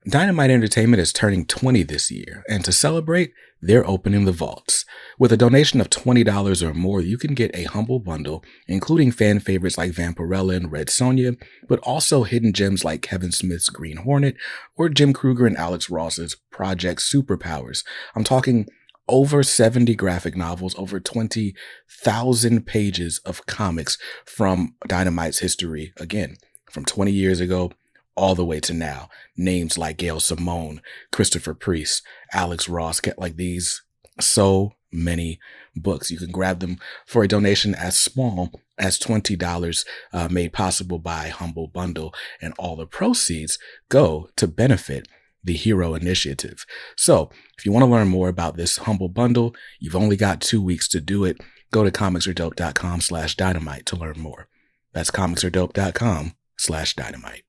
Dynamite Entertainment is turning 20 this year, and to celebrate, they're opening the vaults. With a donation of $20 or more, you can get a humble bundle, including fan favorites like Vampirella and Red Sonja, but also hidden gems like Kevin Smith's Green Hornet or Jim Kruger and Alex Ross's Project Superpowers. I'm talking over 70 graphic novels, over 20,000 pages of comics from Dynamite's history, again, from 20 years ago all the way to now. Names like Gail Simone, Christopher Priest, Alex Ross, get like these so many books. You can grab them for a donation as small as $20, made possible by Humble Bundle, and all the proceeds go to benefit the Hero Initiative. So if you want to learn more about this Humble Bundle, you've only got 2 weeks to do it. Go to comicsaredope.com/dynamite to learn more. That's comicsaredope.com/dynamite.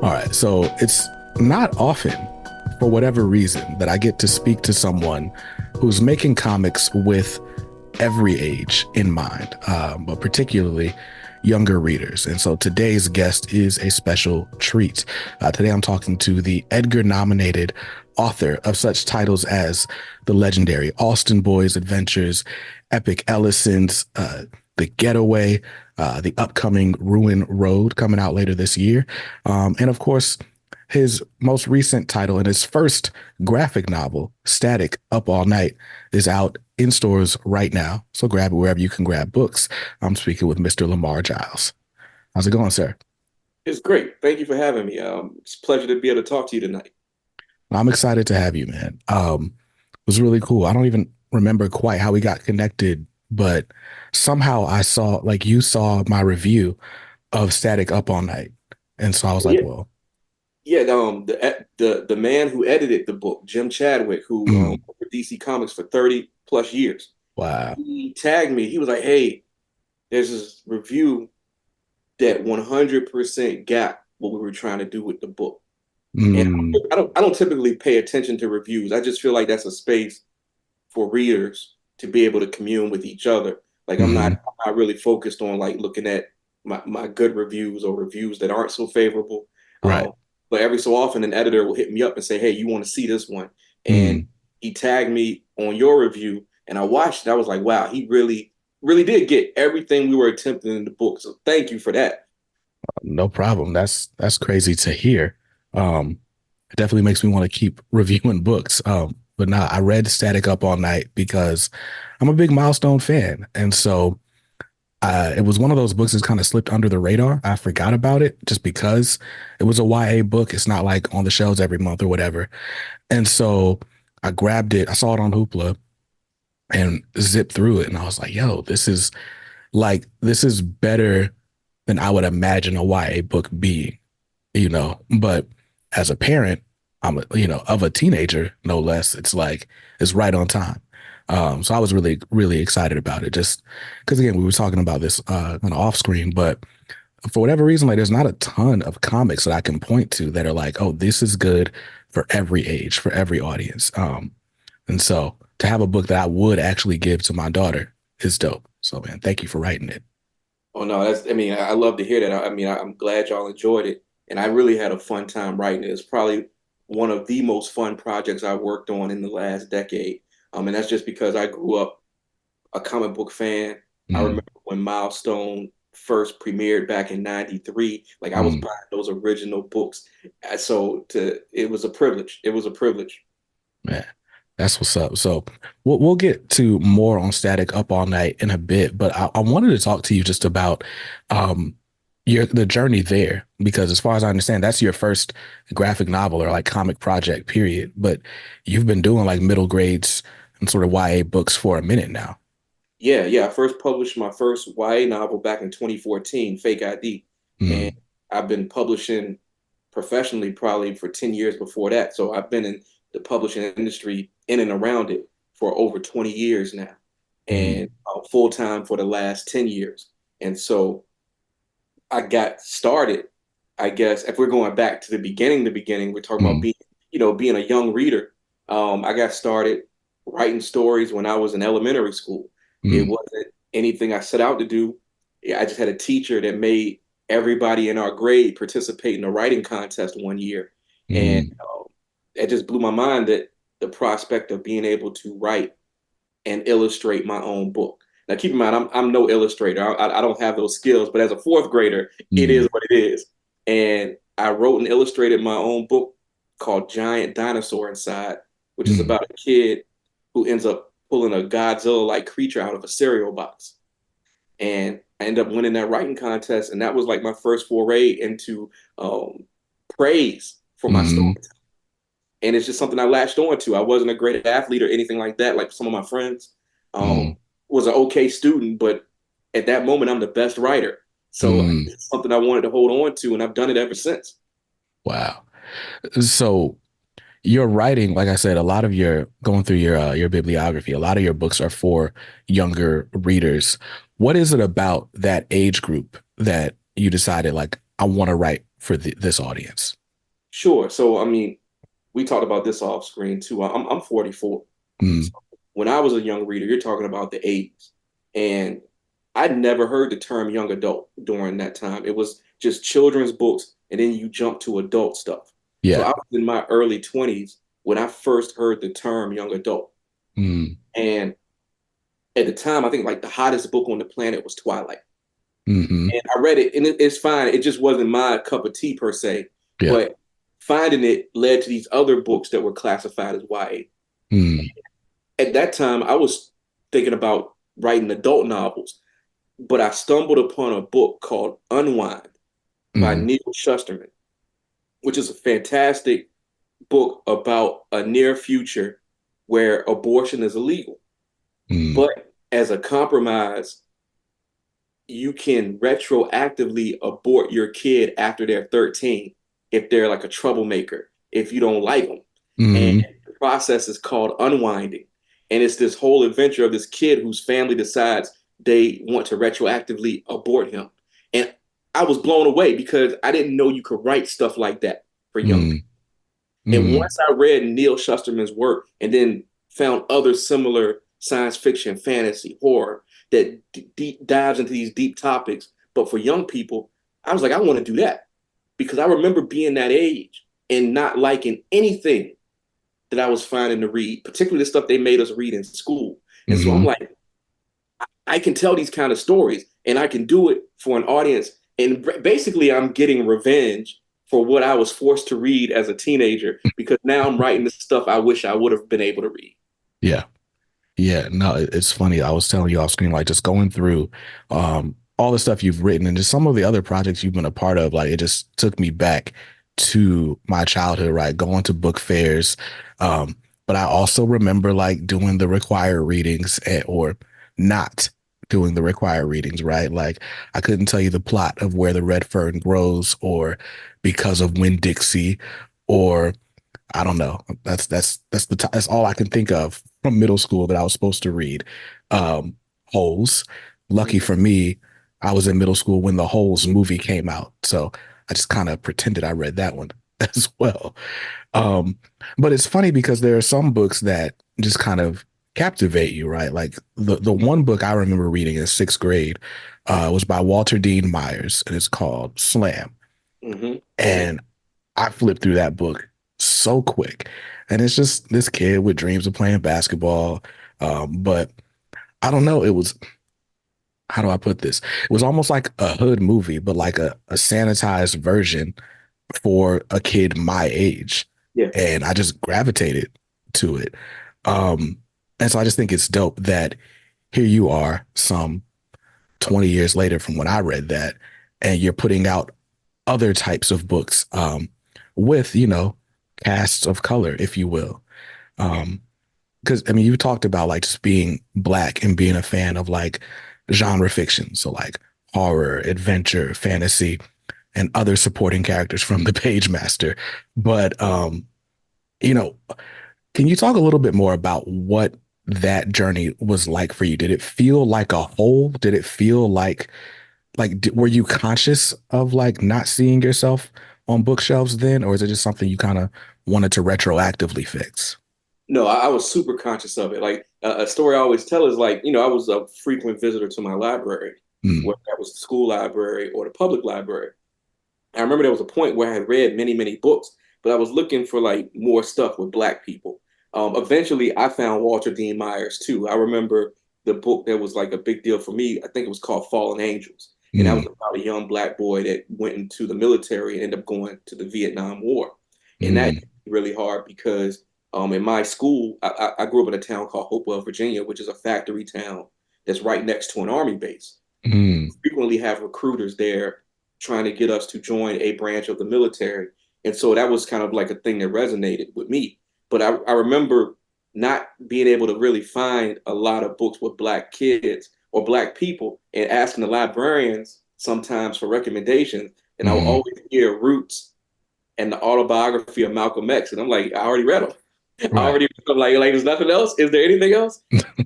All right, so it's not often, for whatever reason, that I get to speak to someone who's making comics with every age in mind, but particularly younger readers. And so today's guest is a special treat. Today I'm talking to the Edgar-nominated author of such titles as the legendary Austin Boys Adventures, Epic Ellison's The Getaway, the upcoming Ruin Road coming out later this year. And of course, his most recent title and his first graphic novel, Static Up All Night, is out in stores right now. So grab it wherever you can grab books. I'm speaking with Mr. Lamar Giles. How's it going, sir? It's great. Thank you for having me. It's a pleasure to be able to talk to you tonight. I'm excited to have you, man. It was really cool. I don't even remember quite how we got connected, but somehow I saw, like, you saw my review of Static Up All Night. And so I was like, Yeah, well, yeah. The man who edited the book, Jim Chadwick, who mm, worked for DC Comics for 30 plus years, wow. he tagged me. He was like, "Hey, there's this review that 100% got what we were trying to do with the book." And Mm, I don't typically pay attention to reviews. I just feel like that's a space for readers to be able to commune with each other. Like mhm. I'm not really focused on like looking at my good reviews or reviews that aren't so favorable. Right. Um, but every so often an editor will hit me up and say, "Hey, you want to see this one?" And Mm, he tagged me on your review, and I watched it. I was like, "Wow, he really did get everything we were attempting in the book." So thank you for that. no problem. That's crazy to hear. It definitely makes me want to keep reviewing books. But now I read Static Up All Night because I'm a big Milestone fan, and so it was one of those books that kind of slipped under the radar. I forgot about it just because it was a YA book. It's not like on the shelves every month or whatever. And so I grabbed it. I saw it on Hoopla and zipped through it, and I was like, "Yo, this is better than I would imagine a YA book being." But as a parent, of a teenager, no less, it's like, it's right on time. So I was really, really excited about it just because, again, we were talking about this, kind of off screen, but for whatever reason, like, there's not a ton of comics that I can point to that are like, oh, this is good for every age, for every audience. And so to have a book that I would actually give to my daughter is dope. So, man, thank you for writing it. Oh no, I mean, I love to hear that. I'm glad y'all enjoyed it, and I really had a fun time writing it. It's probably one of the most fun projects I worked on in the last decade. And that's just because I grew up a comic book fan. I remember Mm, when Milestone first premiered back in '93. Like I was mm. buying those original books. So it was a privilege. It was a privilege. Man, that's what's up. So we'll get to more on Static Up All Night in a bit, but I wanted to talk to you just about um the journey there, because as far as I understand, that's your first graphic novel or like comic project, period. But you've been doing like middle grades and sort of YA books for a minute now. Yeah, yeah. I first published my first YA novel back in 2014, Fake ID. And Mm, I've been publishing professionally probably for 10 years before that. So I've been in the publishing industry in and around it for over 20 years now and mm, full time for the last 10 years. And so I got started, I guess, if we're going back to the beginning, we're talking about mm, being a young reader. I got started writing stories when I was in elementary school. It mm, wasn't anything I set out to do. Yeah, I just had a teacher that made everybody in our grade participate in a writing contest one year. And Mm, it just blew my mind that the prospect of being able to write and illustrate my own book. Now, keep in mind, I'm no illustrator. I don't have those skills, but as a fourth grader, it is mm, what it is. And I wrote and illustrated my own book called Giant Dinosaur Inside, which is mm, about a kid who ends up pulling a Godzilla-like creature out of a cereal box. And I ended up winning that writing contest, and that was like my first foray into praise for my story. mm, And it's just something I latched on to. I wasn't a great athlete or anything like that, like some of my friends. mm, Was an okay student, but at that moment, I'm the best writer. So mm. it's something I wanted to hold on to, and I've done it ever since. Wow. So your writing, like I said, a lot of your going through your bibliography, a lot of your books are for younger readers. What is it about that age group that you decided like I want to write for this audience? Sure. So, I mean, we talked about this off screen too. I'm 44. Mm, So when I was a young reader, you're talking about the 80s. And I'd never heard the term young adult during that time. It was just children's books, and then you jump to adult stuff. So yeah. I was in my early 20s when I first heard the term young adult. Mm, And at the time, I think like the hottest book on the planet was Twilight. hmm. And I read it, and it's fine. It just wasn't my cup of tea per se. Yeah. But finding it led to these other books that were classified as YA. Mm, At that time, I was thinking about writing adult novels, but I stumbled upon a book called Unwind by mm, Neil Shusterman, which is a fantastic book about a near future where abortion is illegal. mm, But as a compromise, you can retroactively abort your kid after they're 13 if they're like a troublemaker, if you don't like them. And mm, the process is called unwinding. And it's this whole adventure of this kid whose family decides they want to retroactively abort him. And I was blown away because I didn't know you could write stuff like that for young mm, people. And mm, once I read Neil Shusterman's work and then found other similar science fiction, fantasy, horror that deep dives into these deep topics, but for young people, I was like, I want to do that because I remember being that age and not liking anything that I was finding to read, particularly the stuff they made us read in school. And so I'm mm. like, I can tell these kind of stories and I can do it for an audience. And basically, I'm getting revenge for what I was forced to read as a teenager because now I'm writing the stuff I wish I would have been able to read. Yeah. Yeah, no, it's funny. I was telling you off screen, like just going through all the stuff you've written and just some of the other projects you've been a part of, like it just took me back to my childhood, right? Going to book fairs. Um, but I also remember like doing the required readings or not doing the required readings, right? Like I couldn't tell you the plot of Where the Red Fern Grows or Because of Winn-Dixie or I don't know. That's all I can think of from middle school that I was supposed to read. Holes. Lucky Mm-hmm. for me, I was in middle school when the Holes movie came out, so I just kind of pretended I read that one as well. Um, but it's funny because there are some books that just kind of captivate you, right? Like the one book I remember reading in sixth grade was by Walter Dean Myers, and it's called Slam. Mm-hmm. Mm-hmm. And I flipped through that book so quick. And it's just this kid with dreams of playing basketball. But I don't know. It was, how do I put this? It was almost like a hood movie, but like a sanitized version for a kid my age. Yeah. And I just gravitated to it. Um, and so I just think it's dope that here you are, some 20 years later from when I read that, and you're putting out other types of books with, casts of color, if you will. Because I mean, you talked about like just being black and being a fan of like genre fiction. So like horror, adventure, fantasy, and other supporting characters from the Page Master. But you know, can you talk a little bit more about what that journey was like for you? Did it feel like a whole? Did it feel were you conscious of like not seeing yourself on bookshelves then, or is it just something you kind of wanted to retroactively fix? No, I was super conscious of it. Like a story I always tell is like, I was a frequent visitor to my library. Mm, whether that was the school library or the public library. I remember there was a point where I had read many, many books, but I was looking for like more stuff with Black people. Eventually, I found Walter Dean Myers too. I remember the book that was like a big deal for me. I think it was called Fallen Angels, and that was mm, about a young Black boy that went into the military and ended up going to the Vietnam War, and that hit mm, me really hard because in my school, I grew up in a town called Hopewell, Virginia, which is a factory town that's right next to an army base. mm, Frequently have recruiters there trying to get us to join a branch of the military. And so that was kind of like a thing that resonated with me. But I remember not being able to really find a lot of books with Black kids or Black people and asking the librarians sometimes for recommendations. And I would mm. always hear Roots and the autobiography of Malcolm X. And I'm like, I already read them. I Right. already I'm like, there's nothing else. Is there anything else?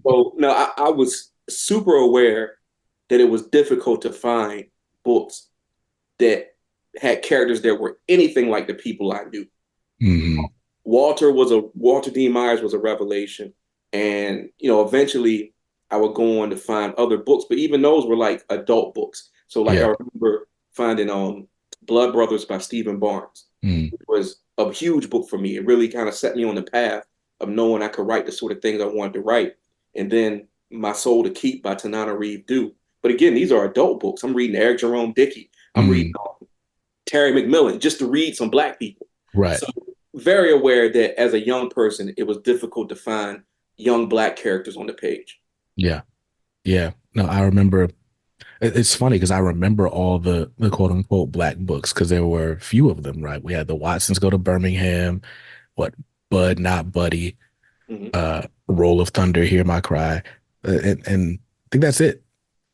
So no, I was super aware that it was difficult to find books that had characters that were anything like the people I knew. Hmm. Walter Dean Myers was a revelation, and eventually I would go on to find other books, but even those were like adult books. So like Yeah. I remember finding Blood Brothers by Stephen Barnes. Mm, It was a huge book for me. It really kind of set me on the path of knowing I could write the sort of things I wanted to write. And then My Soul to Keep by Tanana Reeve Dew. But again, these are adult books. I'm reading Eric Jerome Dickey. I'm reading mm. Terry McMillan just to read some Black people. Right. So very aware that as a young person, it was difficult to find young Black characters on the page. Yeah. Yeah. No, I remember it's funny because I remember all the quote unquote black books because there were a few of them, right? We had the Watsons Go to Birmingham, what Bud Not Buddy, Mm-hmm. Roll of Thunder, Hear My Cry, and I think that's it.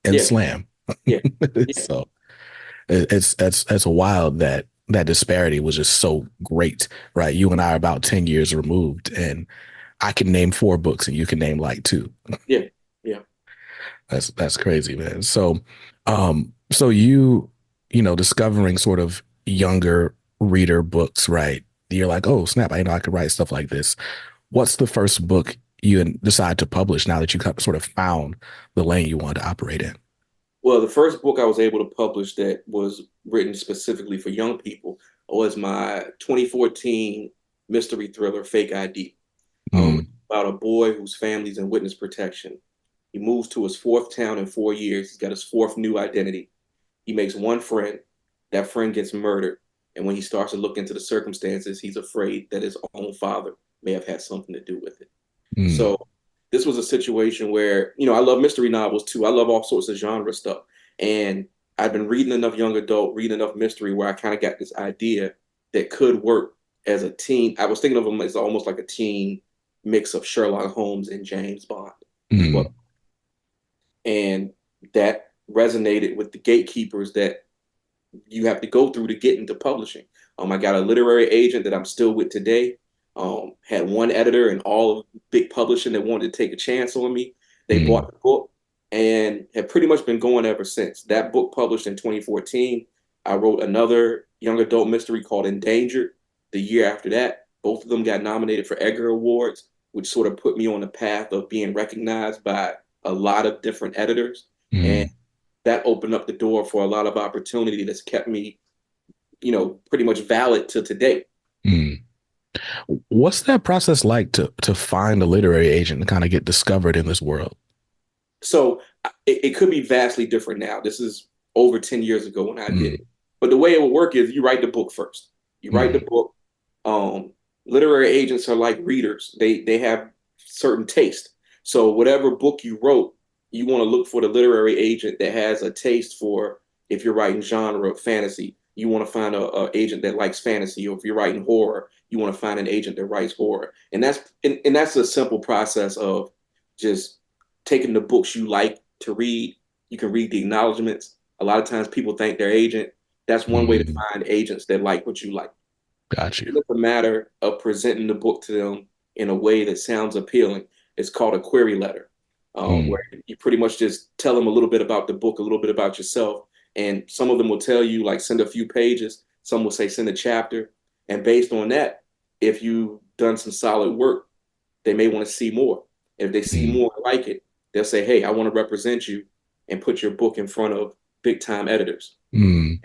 And Yeah, Slam. yeah, yeah, So it's wild that that disparity was just so great, right? You and I are about 10 years removed, and I can name four books and you can name like two. yeah, yeah. That's crazy, man. So you know, discovering sort of younger reader books, right? You're like, oh snap, I know I could write stuff like this. What's the first book you decide to publish now that you sort of found the lane you want to operate in? Well, the first book I was able to publish that was written specifically for young people was my 2014 mystery thriller, Fake ID. Mm, About a boy whose family's in witness protection. He moves to his fourth town in 4 years. He's got his fourth new identity. He makes one friend. That friend gets murdered. And when he starts to look into the circumstances, he's afraid that his own father may have had something to do with it. mm, So this was a situation where, I love mystery novels too. I love all sorts of genre stuff. And I've been reading enough young adult, reading enough mystery where I kind of got this idea that could work as a teen. I was thinking of them as almost like a teen mix of Sherlock Holmes and James Bond. But mm, and that resonated with the gatekeepers that you have to go through to get into publishing. I got a literary agent that I'm still with today. Had one editor and all of big publishing that wanted to take a chance on me. They mm, bought the book and have pretty much been going ever since. That book published in 2014. I wrote another young adult mystery called Endangered the year after that. Both of them got nominated for Edgar Awards, which sort of put me on the path of being recognized by a lot of different editors. And mm, that opened up the door for a lot of opportunity that's kept me, pretty much valid to today. mm. What's that process like to find a literary agent and kind of get discovered in this world? So it could be vastly different now. This is over 10 years ago when I did Mm, it. But the way it would work is you write the book first. You write the mm, book. Literary agents are like readers. They have certain taste. So whatever book you wrote, you want to look for the literary agent that has a taste for if you're writing genre of fantasy, you want to find a agent that likes fantasy, or if you're writing horror, you want to find an agent that writes horror. And that's a simple process of just taking the books you like to read. You can read the acknowledgments. A lot of times people thank their agent. That's one way to mm. find agents that like what you like. Got you. It's a matter of presenting the book to them in a way that sounds appealing. It's called a query letter, Mm, where you pretty much just tell them a little bit about the book, a little bit about yourself. And some of them will tell you, like, send a few pages. Some will say, send a chapter. And based on that, if you've done some solid work, they may want to see more. If they see mm. more like it, they'll say, hey, I want to represent you. and put your book in front of big time editors. Mm,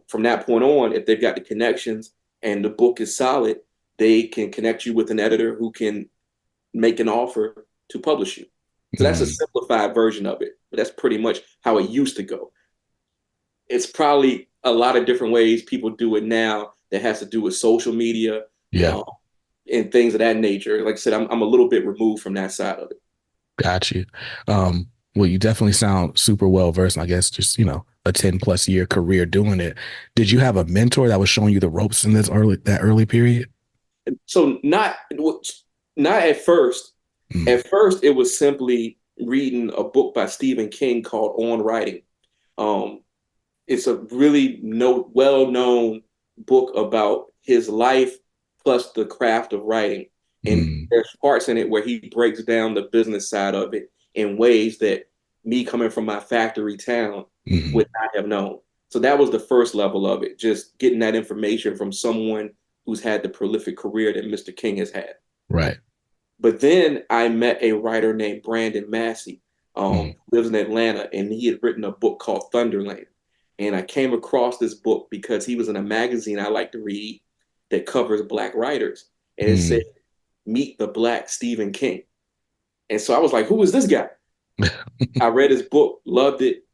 From that point on, if they've got the connections and the book is solid, they can connect you with an editor who can make an offer to publish you. So that's a mm, simplified version of it, but that's pretty much how it used to go. It's probably a lot of different ways people do it now that has to do with social media, yeah, um, and things of that nature. Like I said, I'm a little bit removed from that side of it. got you. Well, you definitely sound super well versed. I guess just, a 10 plus year career doing it. Did you have a mentor that was showing you the ropes in that early period? So not at first. Mm, At first, it was simply reading a book by Stephen King called On Writing. Um, it's a really well known book about his life plus the craft of writing. And mm, there's parts in it where he breaks down the business side of it in ways that me coming from my factory town mm, would not have known. So that was the first level of it, just getting that information from someone who's had the prolific career that Mr. King has had. right. But then I met a writer named Brandon Massey, Mm, lives in Atlanta, and he had written a book called Thunderland. And I came across this book because he was in a magazine I like to read that covers Black writers. And it said, mm. Meet the Black Stephen King. And so I was like, who is this guy? I read his book, loved it,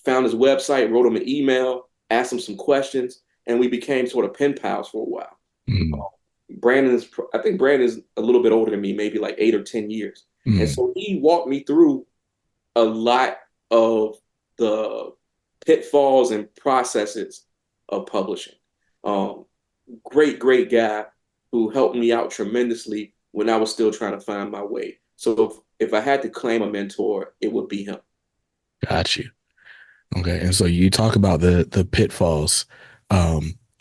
found his website, wrote him an email, asked him some questions, and we became sort of pen pals for a while. Mm, I think Brandon is a little bit older than me, maybe like 8 or 10 years. And mm, so he walked me through a lot of the pitfalls and processes of publishing. Um, great guy who helped me out tremendously when I was still trying to find my way. So if I had to claim a mentor, it would be him. got you. Okay. And so you talk about the pitfalls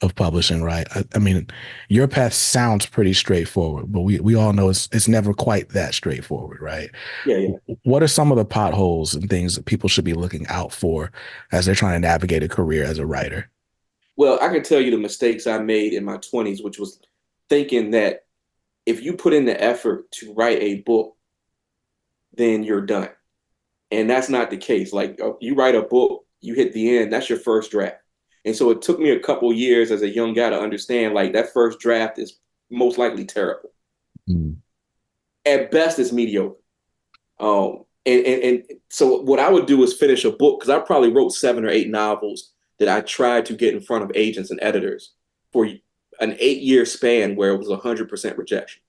of publishing, right? I mean, your path sounds pretty straightforward, but we all know it's never quite that straightforward, right? Yeah. What are some of the potholes and things that people should be looking out for as they're trying to navigate a career as a writer? Well, I can tell you the mistakes I made in my 20s, which was thinking that if you put in the effort to write a book, then you're done. And that's not the case. Like you write a book, you hit the end, that's your first draft. And so it took me a couple years as a young guy to understand like that first draft is most likely terrible. Mm, At best, it's mediocre. And so what I would do is finish a book because I probably wrote 7 or 8 novels that I tried to get in front of agents and editors for an 8 year span where it was 100% rejection.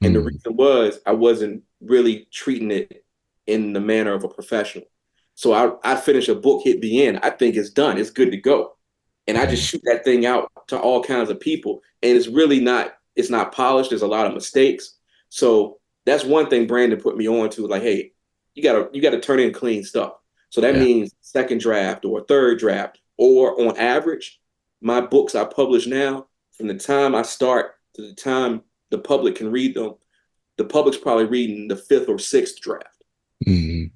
And the mm, reason was I wasn't really treating it in the manner of a professional. So I finish a book, hit the end. I think it's done. It's good to go. And I just mm, shoot that thing out to all kinds of people. And it's really it's not polished. There's a lot of mistakes. So that's one thing Brandon put me on to, like, hey, you gotta turn in clean stuff. So that yeah. means second draft or third draft, or on average, my books I publish now, from the time I start to the time the public can read them, the public's probably reading the fifth or sixth draft. Mm,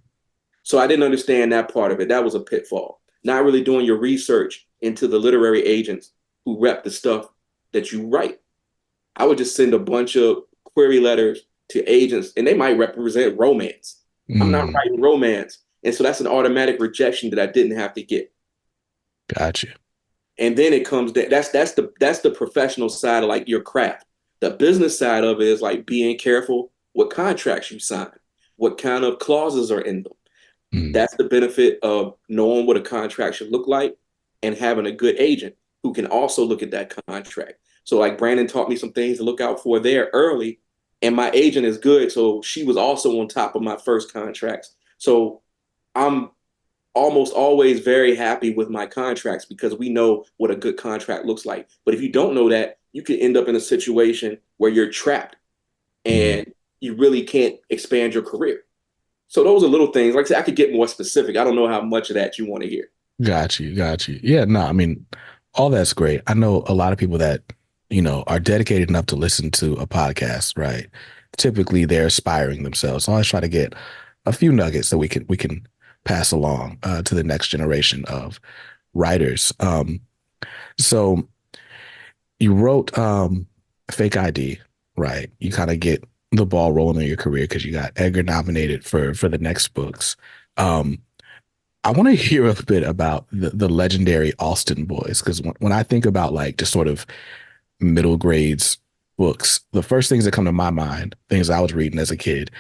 So I didn't understand that part of it. That was a pitfall. Not really doing your research into the literary agents who rep the stuff that you write. I would just send a bunch of query letters to agents, and they might represent romance. I'm not mm, writing romance. And so that's an automatic rejection that I didn't have to get. got you. And then it comes that that's the professional side of like your craft. The business side of it is like being careful what contracts you sign, what kind of clauses are in them. Mm, That's the benefit of knowing what a contract should look like and having a good agent who can also look at that contract. So like Brandon taught me some things to look out for there early, and my agent is good, so she was also on top of my first contracts. So I'm almost always very happy with my contracts because we know what a good contract looks like. But if you don't know that, you can end up in a situation where you're trapped mm. and you really can't expand your career. So those are little things. Like I said, I could get more specific. I don't know how much of that you want to hear. Got you. Got you. Yeah, no, I mean, all that's great. I know a lot of people that, are dedicated enough to listen to a podcast, right? Typically they're aspiring themselves. So I always try to get a few nuggets that we can pass along to the next generation of writers. So you wrote Fake ID, right? You kind of get the ball rolling in your career because you got Edgar nominated for the next books. Um, I want to hear a bit about the legendary Austen boys, because when I think about like just sort of middle grades books, the first things that come to my mind, things I was reading as a kid,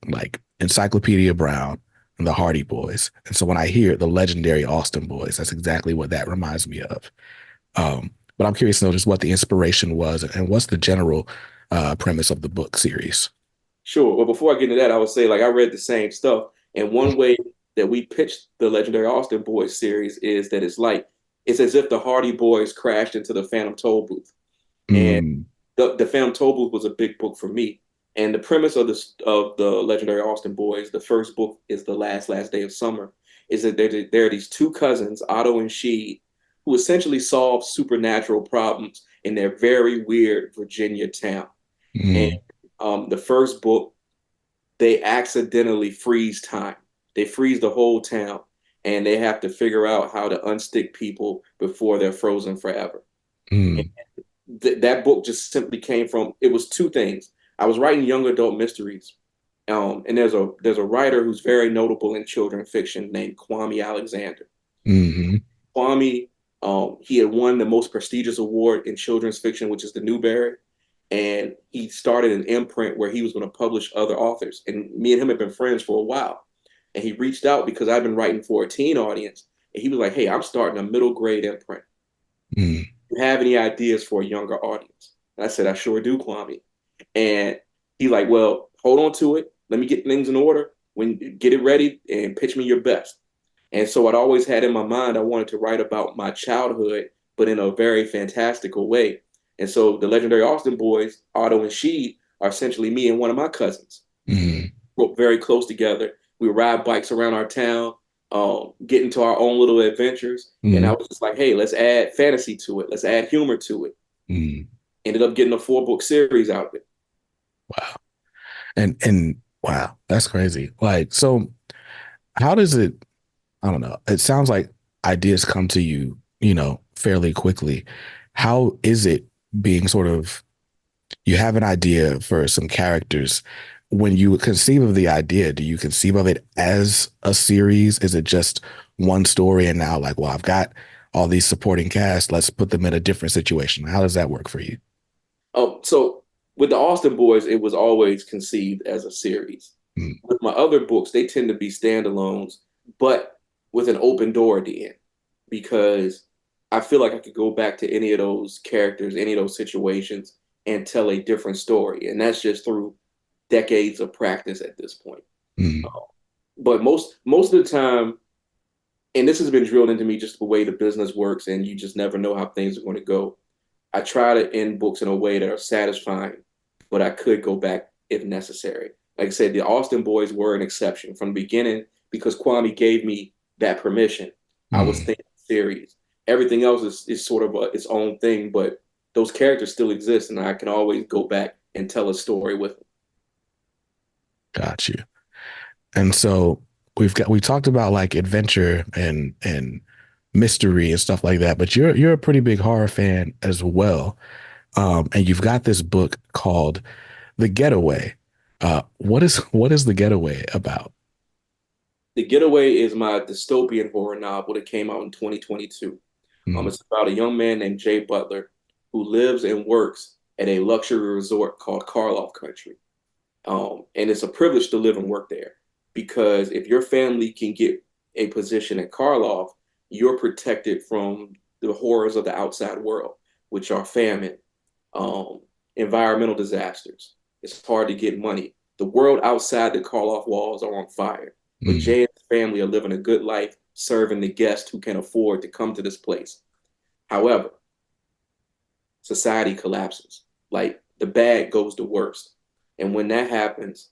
like Encyclopedia Brown and the Hardy Boys. And so when I hear the legendary Austen boys, that's exactly what that reminds me of. But I'm curious to know just what the inspiration was and what's the general premise of the book series. Sure. Well, before I get into that, I would say like I read the same stuff, and one way that we pitched the Legendary Austin Boys series is that it's as if the Hardy Boys crashed into the Phantom Toll Booth, and Mm, the Phantom Toll Booth was a big book for me. And the premise of the Legendary Austin Boys, the first book is the last day of summer, is that there are these two cousins, Otto and Sheed, who essentially solve supernatural problems in their very weird Virginia town. And mm, the first book, they accidentally freeze time. They freeze the whole town, and they have to figure out how to unstick people before they're frozen forever. And mm, that book just simply came from it was two things. I was writing young adult mysteries, and there's a writer who's very notable in children's fiction named Kwame Alexander. mm, Kwame, he had won the most prestigious award in children's fiction, which is the Newbery, and he started an imprint where he was going to publish other authors. And me and him had been friends for a while, and he reached out because I've been writing for a teen audience, and he was like, "Hey, I'm starting a middle grade imprint. mm, Do you have any ideas for a younger audience?" And I said, "I sure do, Kwame." And he like, "Well, hold on to it. Let me get things in order. When get it ready and pitch me your best." And so I'd always had in my mind I wanted to write about my childhood, but in a very fantastical way. And so the legendary Austin boys, Otto and Sheed, are essentially me and one of my cousins. mm, We're very close together. We ride bikes around our town, get into our own little adventures. And I mm, was just like, hey, let's add fantasy to it. Let's add humor to it. mm. Ended up getting a 4 book series out of it. Wow. And wow, that's crazy. Like, so how does it, I don't know. It sounds like ideas come to you, fairly quickly. How is it being sort of, you have an idea for some characters. When you conceive of the idea, do you conceive of it as a series? Is it just one story and now like, well, I've got all these supporting cast, let's put them in a different situation. How does that work for you? So with the Austin boys, it was always conceived as a series. Mm, With my other books, they tend to be standalones, but with an open door at the end because I feel like I could go back to any of those characters, any of those situations, and tell a different story. And that's just through decades of practice at this point. mm, But most of the time, and this has been drilled into me just the way the business works, and you just never know how things are going to go. I try to end books in a way that are satisfying, but I could go back if necessary. Like I said, the Austin boys were an exception from the beginning because Kwame gave me that permission. I was mm. thinking series. Everything else is sort of its own thing, but those characters still exist, and I can always go back and tell a story with them. Got you. And so we talked about like adventure and mystery and stuff like that, but you're a pretty big horror fan as well. And you've got this book called The Getaway. What is The Getaway about? The Getaway is my dystopian horror novel that came out in 2022. Mm, It's about a young man named Jay Butler who lives and works at a luxury resort called Karloff Country. And it's a privilege to live and work there because if your family can get a position at Karloff, you're protected from the horrors of the outside world, which are famine, um, environmental disasters. It's hard to get money. The world outside the Karloff walls are on fire, but mm, Jay and his family are living a good life serving the guests who can afford to come to this place. However, society collapses. Like the bad goes to worst. And when that happens,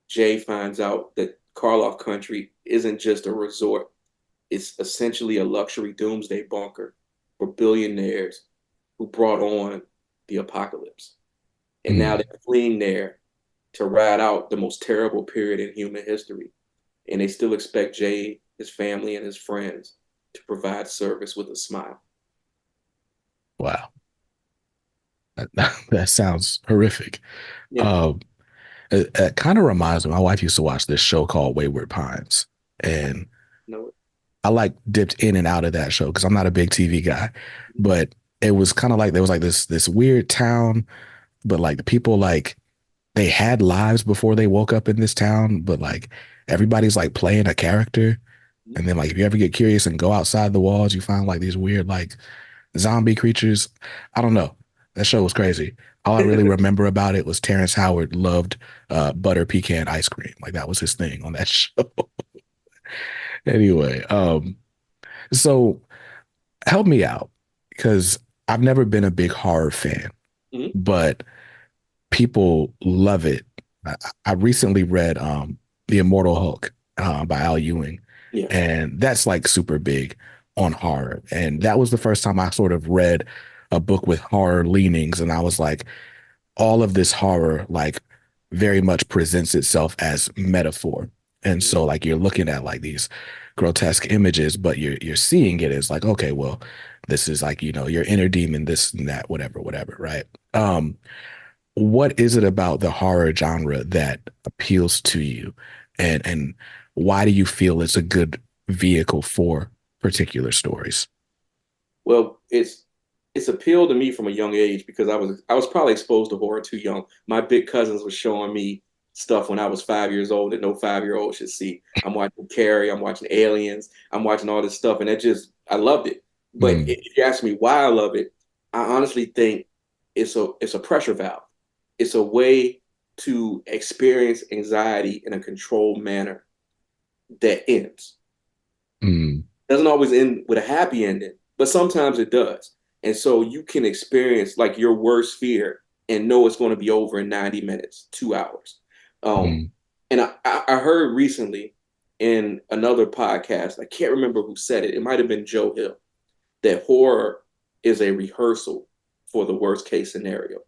Jay finds out that Karloff Country isn't just a resort, it's essentially a luxury doomsday bunker for billionaires who brought on the apocalypse. And now mm. they're fleeing there to ride out the most terrible period in human history. And they still expect Jay, his family, and his friends to provide service with a smile. Wow. That, that sounds horrific. Yeah, Um, it kind of reminds me, my wife used to watch this show called Wayward Pines. And know it. I like dipped in and out of that show because I'm not a big TV guy, but it was kind of like there was like this weird town, but like the people like they had lives before they woke up in this town, but like everybody's like playing a character. And then like if you ever get curious and go outside the walls, you find like these weird like zombie creatures. I don't know. That show was crazy. All I really remember about it was Terrence Howard loved butter pecan ice cream. Like that was his thing on that show. Anyway, so help me out because I've never been a big horror fan, Mhm. but people love it. I recently read The Immortal Hulk by Al Ewing, Yes. and that's like super big on horror. And that was the first time I sort of read a book with horror leanings, and I was like, all of this horror like very much presents itself as metaphor. And Mhm. so like you're looking at like these grotesque images, but you're seeing it as like, okay, well, this is like, your inner demon, this and that, whatever, whatever, right? What is it about the horror genre that appeals to you? And why do you feel it's a good vehicle for particular stories? Well, it's appealed to me from a young age because I was probably exposed to horror too young. My big cousins were showing me stuff when I was 5 years old that no 5 year old should see. I'm watching Carrie, I'm watching Aliens, I'm watching all this stuff, and I loved it. But Mm, if you ask me why I love it, I honestly think it's a pressure valve. It's a way to experience anxiety in a controlled manner that ends. mm, Doesn't always end with a happy ending, but sometimes it does. And so you can experience like your worst fear and know it's going to be over in 90 minutes, 2 hours. Um, mm, and I heard recently in another podcast, I can't remember who said it. It might have been Joe Hill, that horror is a rehearsal for the worst case scenario.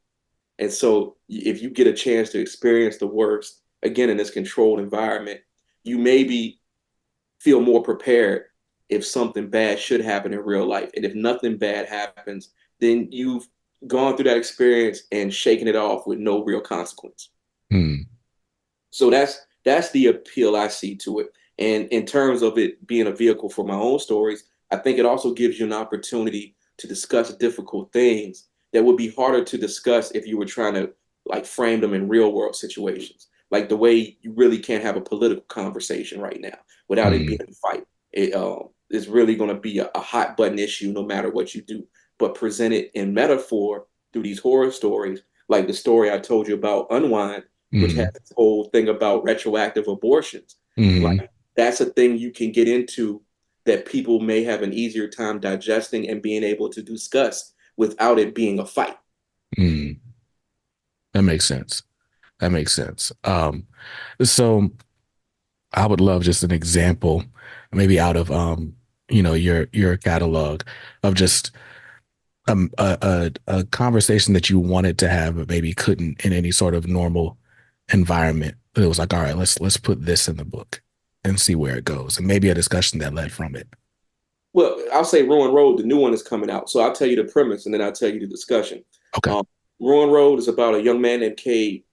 And so if you get a chance to experience the worst, again, in this controlled environment, you maybe feel more prepared if something bad should happen in real life. And if nothing bad happens, then you've gone through that experience and shaken it off with no real consequence. mm, So that's the appeal I see to it. And in terms of it being a vehicle for my own stories, I think it also gives you an opportunity to discuss difficult things that would be harder to discuss if you were trying to like frame them in real world situations. Like the way you really can't have a political conversation right now without it being mm, a fight. It is really going to be a hot button issue no matter what you do. But present it in metaphor through these horror stories, like the story I told you about Unwind, which has mm, this whole thing about retroactive abortions. mm, Like that's a thing you can get into that people may have an easier time digesting and being able to discuss without it being a fight. mm. That makes sense. That makes sense. So I would love just an example, maybe out of your catalog of just a conversation that you wanted to have, but maybe couldn't in any sort of normal environment. It was like, all right, let's put this in the book and see where it goes, and maybe a discussion that led from it. Well, I'll say Ruin Road, the new one is coming out. So I'll tell you the premise and then I'll tell you the discussion. Okay. Um, Ruin Road is about a young man named Cade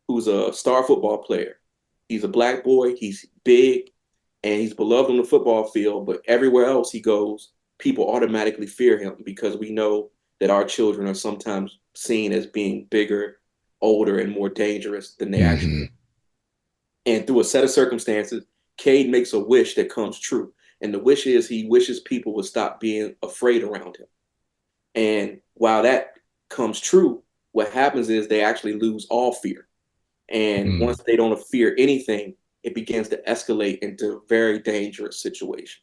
who's a star football player. He's a black boy, he's big, and he's beloved on the football field, but everywhere else he goes, people automatically fear him because we know that our children are sometimes seen as being bigger, older, and more dangerous than they actually Hmm. are. And through a set of circumstances, Cade makes a wish that comes true. And the wish is he wishes people would stop being afraid around him. And while that comes true, what happens is they actually lose all fear. And Mm, once they don't fear anything, it begins to escalate into very dangerous situations.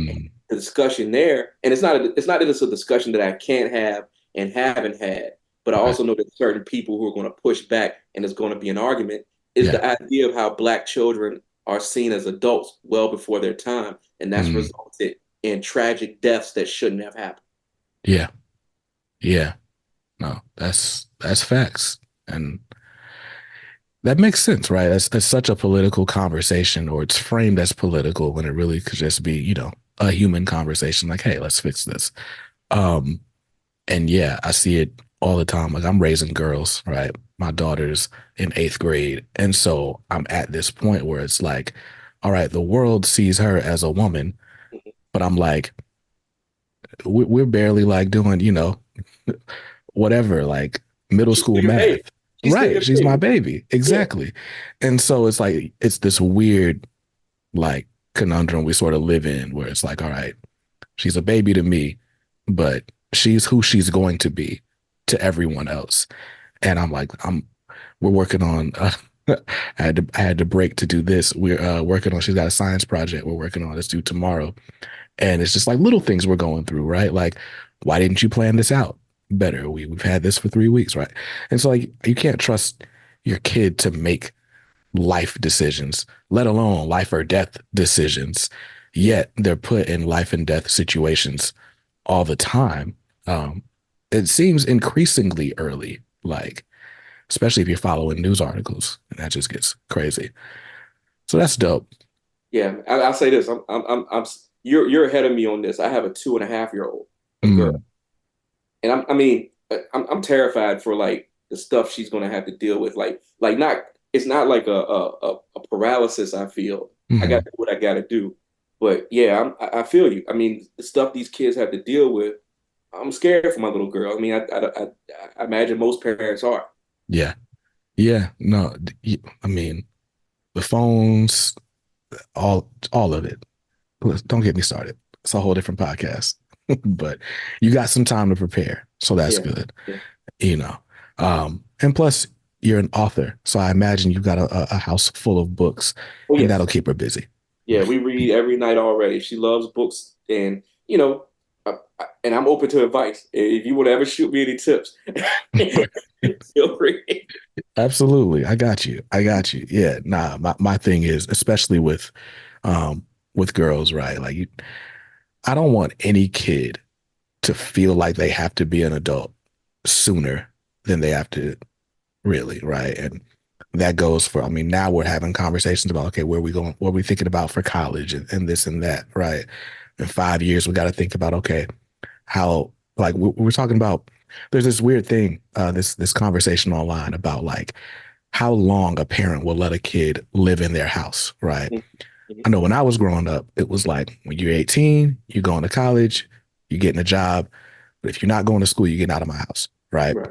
And mm, the discussion there, and it's not that it's a discussion that I can't have and haven't had, but I right. also know that certain people who are going to push back and there's going to be an argument is Yeah. the idea of how black children are seen as adults well before their time, and that's Mm, resulted in tragic deaths that shouldn't have happened. yeah. Yeah. No, that's facts. And that makes sense, right? That's such a political conversation, or it's framed as political when it really could just be, a human conversation. Like, hey, let's fix this. Um, and yeah, I see it all the time. Like I'm raising girls, right? My daughter's in eighth grade. And so I'm at this point where it's like, all right, the world sees her as a woman, but I'm like, we're barely like doing, whatever, like middle She's still school your baby. math. She's still Right. your She's my baby. baby. Yeah. Exactly. And so it's like, it's this weird, like, conundrum we sort of live in where it's like, all right, she's a baby to me, but she's who she's going to be to everyone else. And I'm like, we're working on, I had to break to do this. We're working on, she's got a science project we're working on. It's due tomorrow. And it's just like little things we're going through, right? Like, why didn't you plan this out better? We've had this for 3 weeks, right? And so like you can't trust your kid to make life decisions, let alone life or death decisions. Yet they're put in life and death situations all the time. Um, it seems increasingly early, like especially if you're following news articles, and that just gets crazy. So that's dope. Yeah. I'll say this. You're ahead of me on this. I have a 2.5 year old, a girl. Mm, And I'm terrified for like the stuff she's gonna have to deal with. Like not it's not like a paralysis I feel. I got mm, to do what I gotta do. But yeah, I feel you. I mean, the stuff these kids have to deal with, I'm scared for my little girl. I mean, I imagine most parents are. yeah, yeah. No, I mean the phones, all of it. Don't get me started. It's a whole different podcast. But you got some time to prepare, so that's Yeah. good. Yeah. You know, and plus you're an author, so I imagine you've got a house full of books, Oh and that'll yes. keep her busy. Yeah, we read every night already. She loves books, and and I'm open to advice. If you want to ever shoot me any tips, feel free. Absolutely, I got you. I got you. Yeah, nah. My thing is, especially with girls, right? Like, I don't want any kid to feel like they have to be an adult sooner than they have to, really, right? And that goes for, I mean, now we're having conversations about, okay, where are we going, what are we thinking about for college and this and that, right? In 5 years, we got to think about, okay, how, like, we're talking about, there's this weird thing, this conversation online about like how long a parent will let a kid live in their house, right? Mhm. I know when I was growing up, it was like when you're 18, you're going to college, you're getting a job. But if you're not going to school, you're getting out of my house, right? Right.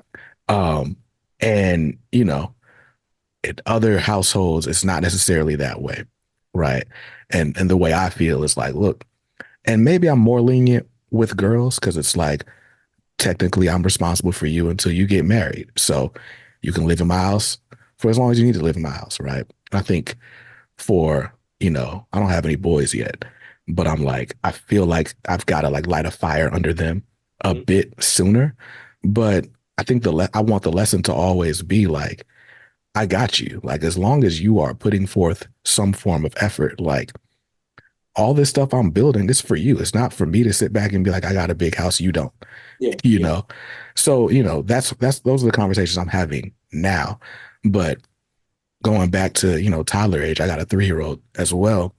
Um, and in other households, it's not necessarily that way, right? And the way I feel is like, look, and maybe I'm more lenient with girls because it's like technically I'm responsible for you until you get married, so you can live in my house for as long as you need to live in my house, right? I think for I don't have any boys yet, but I'm like I feel like I've got to like light a fire under them a Mhm. bit sooner, but I think I want the lesson to always be like I got you. Like, as long as you are putting forth some form of effort, like all this stuff I'm building, it's for you. It's not for me to sit back and be like, I got a big house, you don't, Yeah. you Yeah. know? So, that's those are the conversations I'm having now. But going back to, toddler age, I got a 3-year old as well.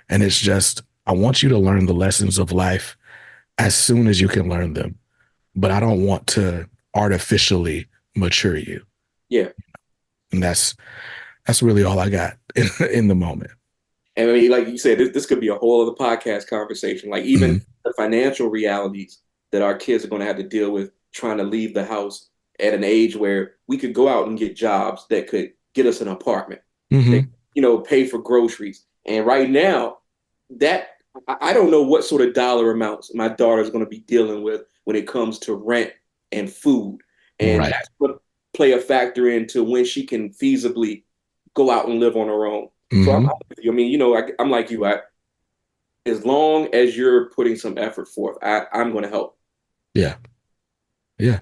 And it's just, I want you to learn the lessons of life as soon as you can learn them. But I don't want to artificially mature you. Yeah. And that's really all I got in the moment. And I mean, like you said, this could be a whole other podcast conversation. Like even Mhm. the financial realities that our kids are going to have to deal with trying to leave the house at an age where we could go out and get jobs that could get us an apartment, that Mhm. pay for groceries. And right now, that I don't know what sort of dollar amounts my daughter's going to be dealing with when it comes to rent and food, and Right. that's going to play a factor into when she can feasibly go out and live on her own. So I'm Mhm. with you. I mean, I'm like you. As long as you're putting some effort forth, I'm going to help. Yeah. Yeah.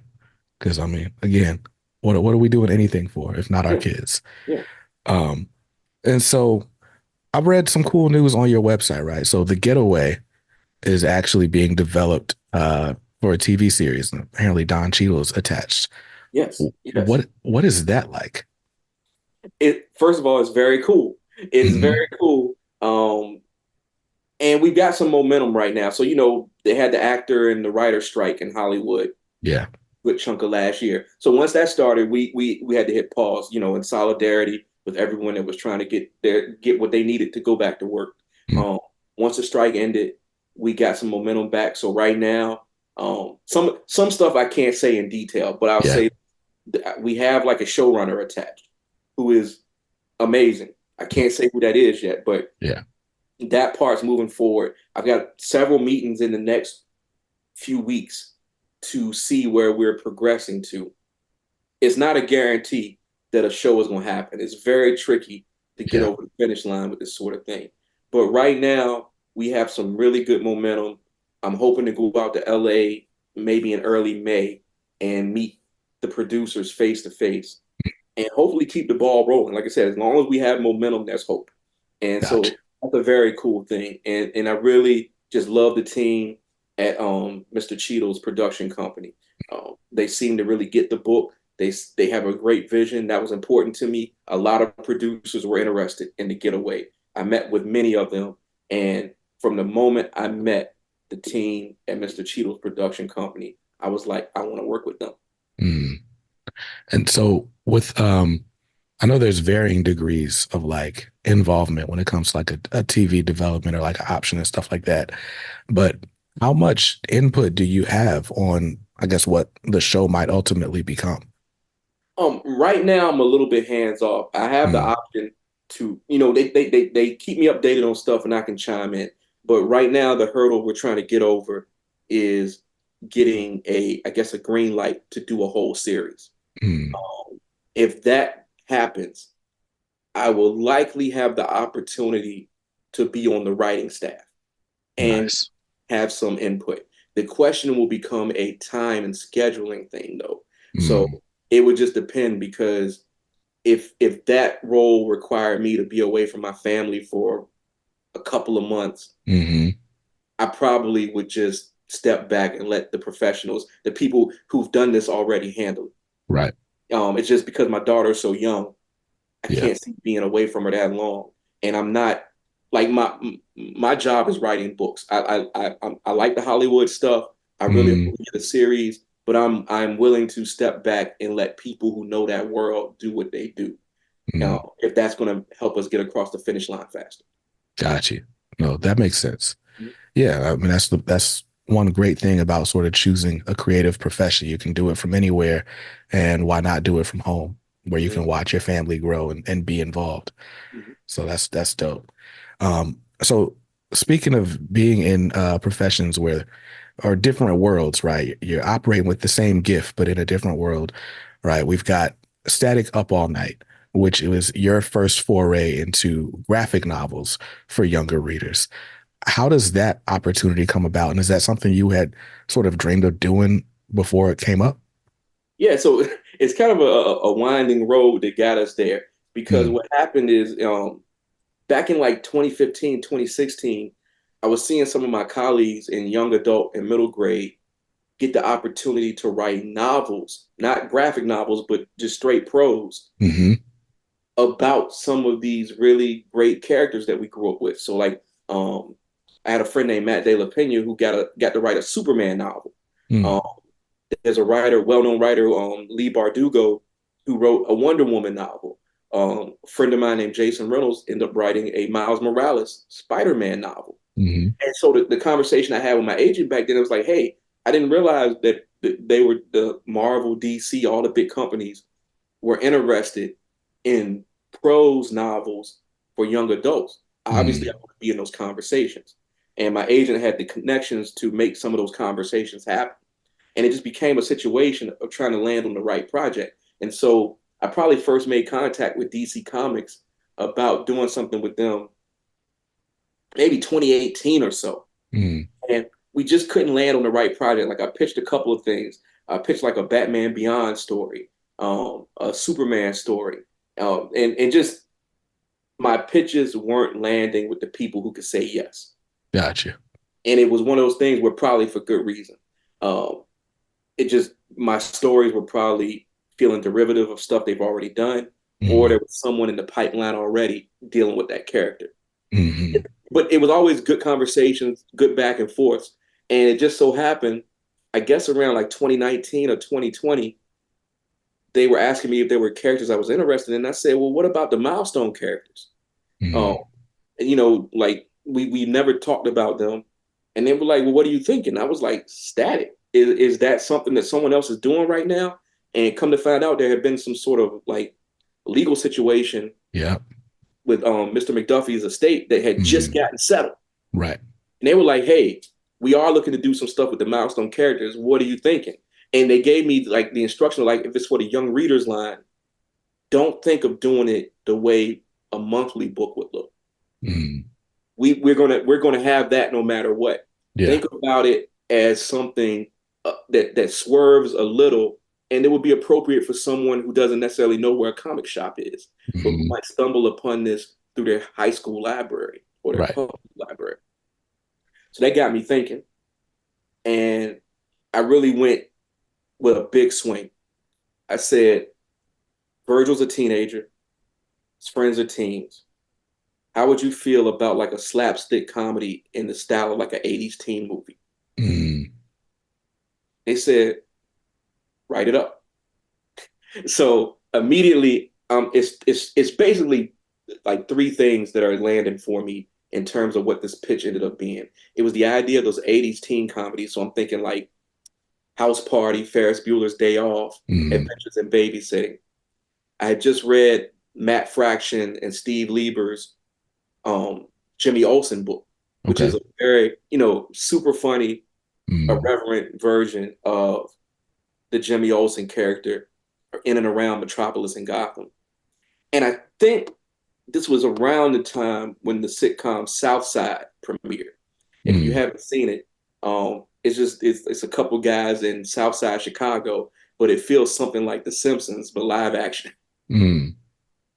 Because I mean, again, what are we doing anything for if not our Yeah, kids? yeah, Um, and so I've read some cool news on your website, right? So The Getaway is actually being developed for a TV series, and apparently Don Cheadle's attached. yes, yes. What is that like? It first of all, it's very cool. It's Hmm. very cool. And we've got some momentum right now. So they had the actor and the writer strike in Hollywood, Yeah. good chunk of last year. So once that started, we had to hit pause, in solidarity with everyone that was trying to get what they needed to go back to work. Mm. Um, Once the strike ended, we got some momentum back. So right now, some stuff I can't say in detail, but I'll Yeah. say we have like a showrunner attached who is amazing. I can't say who that is yet, but Yeah. that part's moving forward. I've got several meetings in the next few weeks to see where we're progressing to. It's not a guarantee that a show is going to happen. It's very tricky to get Yeah. over the finish line with this sort of thing. But right now, we have some really good momentum. I'm hoping to go out to LA maybe in early May and meet the producers face to face and hopefully keep the ball rolling. Like I said, as long as we have momentum, there's hope. And Gotcha. so that's a very cool thing. And I really just love the team at Mr. Cheeto's production company. They seem to really get the book. They have a great vision that was important to me. A lot of producers were interested in the getaway. I met with many of them, and from the moment I met the team at Mr. Cheeto's production company, I was like, I want to work with them. Mm. And so with I know there's varying degrees of like involvement when it comes to like a TV development or like an option and stuff like that. But how much input do you have on, I guess, what the show might ultimately become? Right now I'm a little bit hands off. I have the Mm, option to, they keep me updated on stuff and I can chime in. But right now the hurdle we're trying to get over is getting I guess, a green light to do a whole series. mm, If that happens, I will likely have the opportunity to be on the writing staff and nice. have some input. The question will become a time and scheduling thing, though. So Mm, it would just depend because if that role required me to be away from my family for a couple of months, hmm. I probably would just step back and let the professionals, the people who've done this already, handle Right. it. It's just because my daughter's so young, I Yeah. can't see being away from her that long, and I'm not like my job is writing books. I like the Hollywood stuff. I really Mm, want to get a series, but I'm willing to step back and let people who know that world do what they do. mm. If that's going to help us get across the finish line faster. Got you. No, that makes sense. Yeah, I mean that's one great thing about sort of choosing a creative profession. You can do it from anywhere, and why not do it from home where you Mm-hmm. can watch your family grow and be involved. Mm-hmm. So that's dope. So speaking of being in professions where or different worlds, right? You're operating with the same gift, but in a different world, right? We've got Static Up All Night, which was your first foray into graphic novels for younger readers. How does that opportunity come about? And is that something you had sort of dreamed of doing before it came up? Yeah, so it's kind of a winding road that got us there because Mm, what happened is back in like 2015, 2016, I was seeing some of my colleagues in young adult and middle grade get the opportunity to write novels, not graphic novels, but just straight prose hmm. about some of these really great characters that we grew up with. So like I had a friend named Matt De La Pena who got to write a Superman novel. Mm, Um, there's a writer, well-known writer, Lee Bardugo, who wrote a Wonder Woman novel. A friend of mine named Jason Reynolds ended up writing a Miles Morales Spider-Man novel. hmm. And so the conversation I had with my agent back then, it was like, hey, I didn't realize that they were the Marvel, DC, all the big companies were interested in prose novels for young adults. Obviously, I Mm, want to be in those conversations. And my agent had the connections to make some of those conversations happen. And it just became a situation of trying to land on the right project. And so I probably first made contact with DC Comics about doing something with them maybe 2018 or so. mm, And we just couldn't land on the right project. Like I pitched a couple of things. I pitched like a Batman Beyond story, a Superman story, and just my pitches weren't landing with the people who could say yes. gotcha. And it was one of those things where probably for good reason. Um, it just my stories were probably feeling derivative of stuff they've already done, or Mm, there was someone in the pipeline already dealing with that character. hmm. But it was always good conversations, good back and forth. And it just so happened, I guess around like 2019 or 2020, they were asking me if there were characters I was interested in. And I said, well, what about the milestone characters? Um, Mm, and, like we never talked about them. And they were like, well, what are you thinking? I was like, static. Is that something that someone else is doing right now? And come to find out, there had been some sort of like legal situation Yeah. with Mr. McDuffie's estate that had just Hmm. gotten settled. Right. And they were like, hey, we are looking to do some stuff with the milestone characters. What are you thinking? And they gave me like the instruction, like if it's for the young readers line, don't think of doing it the way a monthly book would look. Hmm. We're gonna have that no matter what. Yeah. Think about it as something that swerves a little, and it would be appropriate for someone who doesn't necessarily know where a comic shop is, but who Hmm. might stumble upon this through their high school library or their Right. public library. So that got me thinking, and I really went with a big swing. I said, Virgil's a teenager, his friends are teens. How would you feel about like a slapstick comedy in the style of like an 80s teen movie? Mm. They said, write it up. So immediately, it's basically like three things that are landing for me in terms of what this pitch ended up being. It was the idea of those 80s teen comedies. So I'm thinking like House Party, Ferris Bueller's Day Off, Mm. Adventures in Babysitting. I had just read Matt Fraction and Steve Lieber's um, Jimmy Olsen book, which is Okay. a very, super funny, Mm. irreverent version of the Jimmy Olsen character in and around Metropolis and Gotham. And I think this was around the time when the sitcom South Side premiered. If you Mm. haven't seen it, it's a couple guys in South Side Chicago, but it feels something like The Simpsons, but live action. Mm.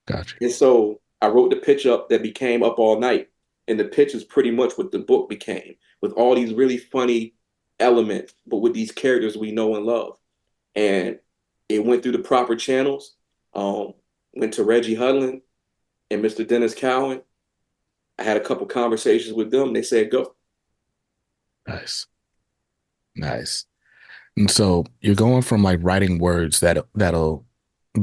Gotcha. And so I wrote the pitch up that became Up All Night. And the pitch is pretty much what the book became, with all these really funny elements, but with these characters we know and love. And it went through the proper channels. Um, Went to Reggie Hudlin and Mr. Dennis Cowan. I had a couple conversations with them. They said go. Nice. Nice. And so you're going from like writing words that'll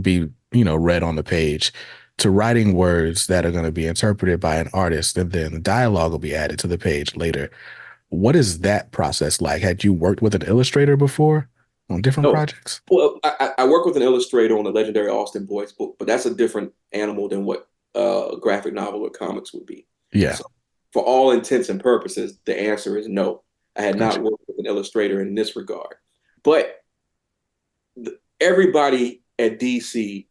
be, read on the page to writing words that are going to be interpreted by an artist, and then the dialogue will be added to the page later. What is that process like? Had you worked with an illustrator before on different No, projects? well, I work with an illustrator on the legendary Austin Boys book, but that's a different animal than what a graphic novel or comics would be. Yeah. So, for all intents and purposes, the answer is no. I had Gotcha. not worked with an illustrator in this regard. But everybody at DC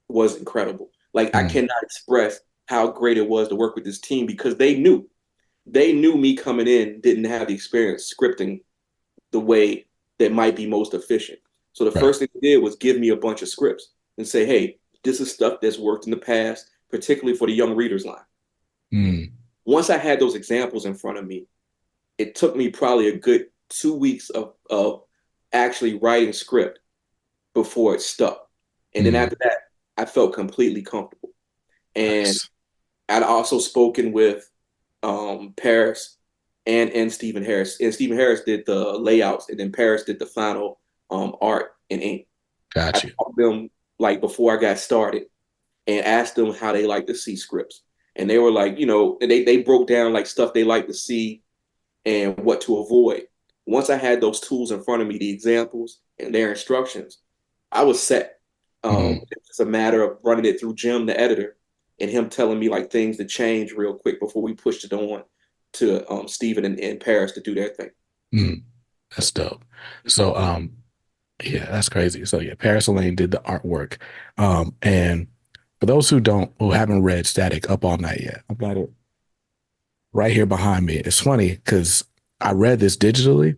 was incredible. Like I Mm. cannot express how great it was to work with this team because they knew me coming in didn't have the experience scripting the way that might be most efficient. So the Right. first thing they did was give me a bunch of scripts and say, hey, this is stuff that's worked in the past, particularly for the young readers line. Mm. Once I had those examples in front of me, it took me probably a good 2 weeks of actually writing script before it stuck. And then Mm. after that, I felt completely comfortable. And Nice. I'd also spoken with Paris and Stephen Harris. And Stephen Harris did the layouts, and then Paris did the final art and ink. I Got you. talked to them like before I got started and asked them how they like to see scripts. And they were like, they broke down like stuff they like to see and what to avoid. Once I had those tools in front of me, the examples and their instructions, I was set. Mm. It's a matter of running it through Jim, the editor, and him telling me like things to change real quick before we pushed it on to Stephen and Paris to do their thing. Mm. That's dope. So, yeah, that's crazy. So yeah, Paris Elaine did the artwork. And for those who haven't read Static Up All Night yet, I've got it right here behind me. It's funny because I read this digitally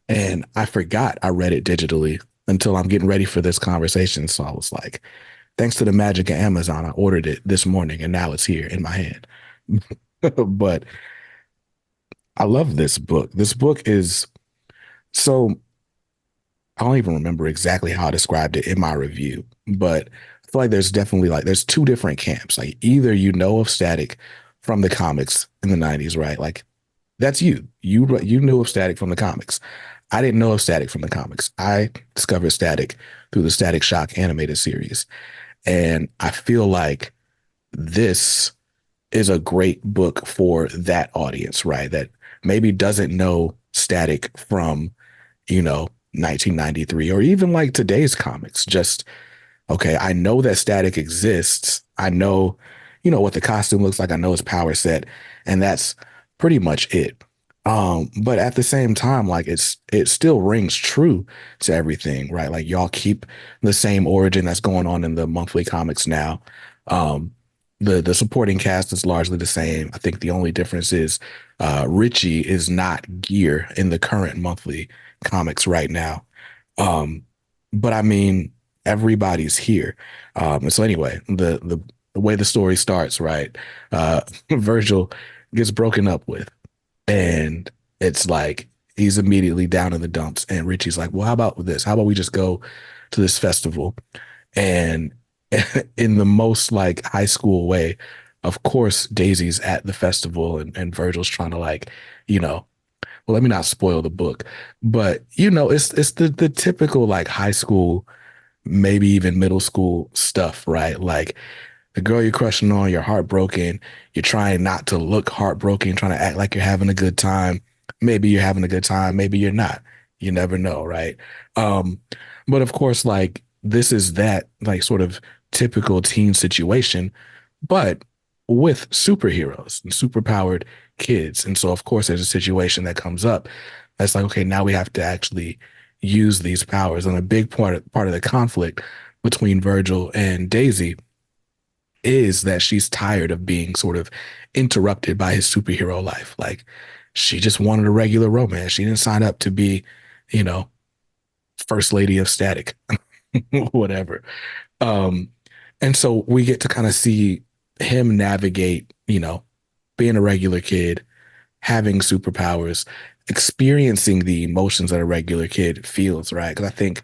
and I forgot I read it digitally until I'm getting ready for this conversation. So I was like, thanks to the magic of Amazon, I ordered it this morning and now it's here in my hand. But I love this book. This book is so I don't even remember exactly how I described it in my review, but I feel like there's two different camps. Like either you know of Static from the comics in the 90s, right? Like that's you. You knew of Static from the comics. I didn't know of Static from the comics. I discovered Static through the Static Shock animated series. And I feel like this is a great book for that audience, right? That maybe doesn't know Static from, 1993 or even like today's comics. Just, okay, I know that Static exists. I know, what the costume looks like. I know his power set, and that's pretty much it. But at the same time, like it still rings true to everything, right? Like y'all keep the same origin that's going on in the monthly comics now. Um, the supporting cast is largely the same. I think the only difference is Richie is not Gear in the current monthly comics right now. Um, but I mean, everybody's here. And so anyway, the way the story starts, right? Virgil gets broken up with, and it's like he's immediately down in the dumps. And Richie's like, well, how about this? How about we just go to this festival? And in the most like high school way, of course, Daisy's at the festival, and Virgil's trying to like, well, let me not spoil the book, but it's the typical like high school, maybe even middle school stuff, right? Like the girl you're crushing on, you're heartbroken. You're trying not to look heartbroken, trying to act like you're having a good time. Maybe you're having a good time, maybe you're not. You never know, right? Um, but of course, like this is that like sort of typical teen situation, but with superheroes and superpowered kids. And so, of course, there's a situation that comes up that's like, okay, now we have to actually use these powers. And a big part of the conflict between Virgil and Daisy is that she's tired of being sort of interrupted by his superhero life. Like she just wanted a regular romance. She didn't sign up to be, you know, first lady of Static, whatever. Um, and so we get to kind of see him navigate, being a regular kid, having superpowers, experiencing the emotions that a regular kid feels, right? Because I think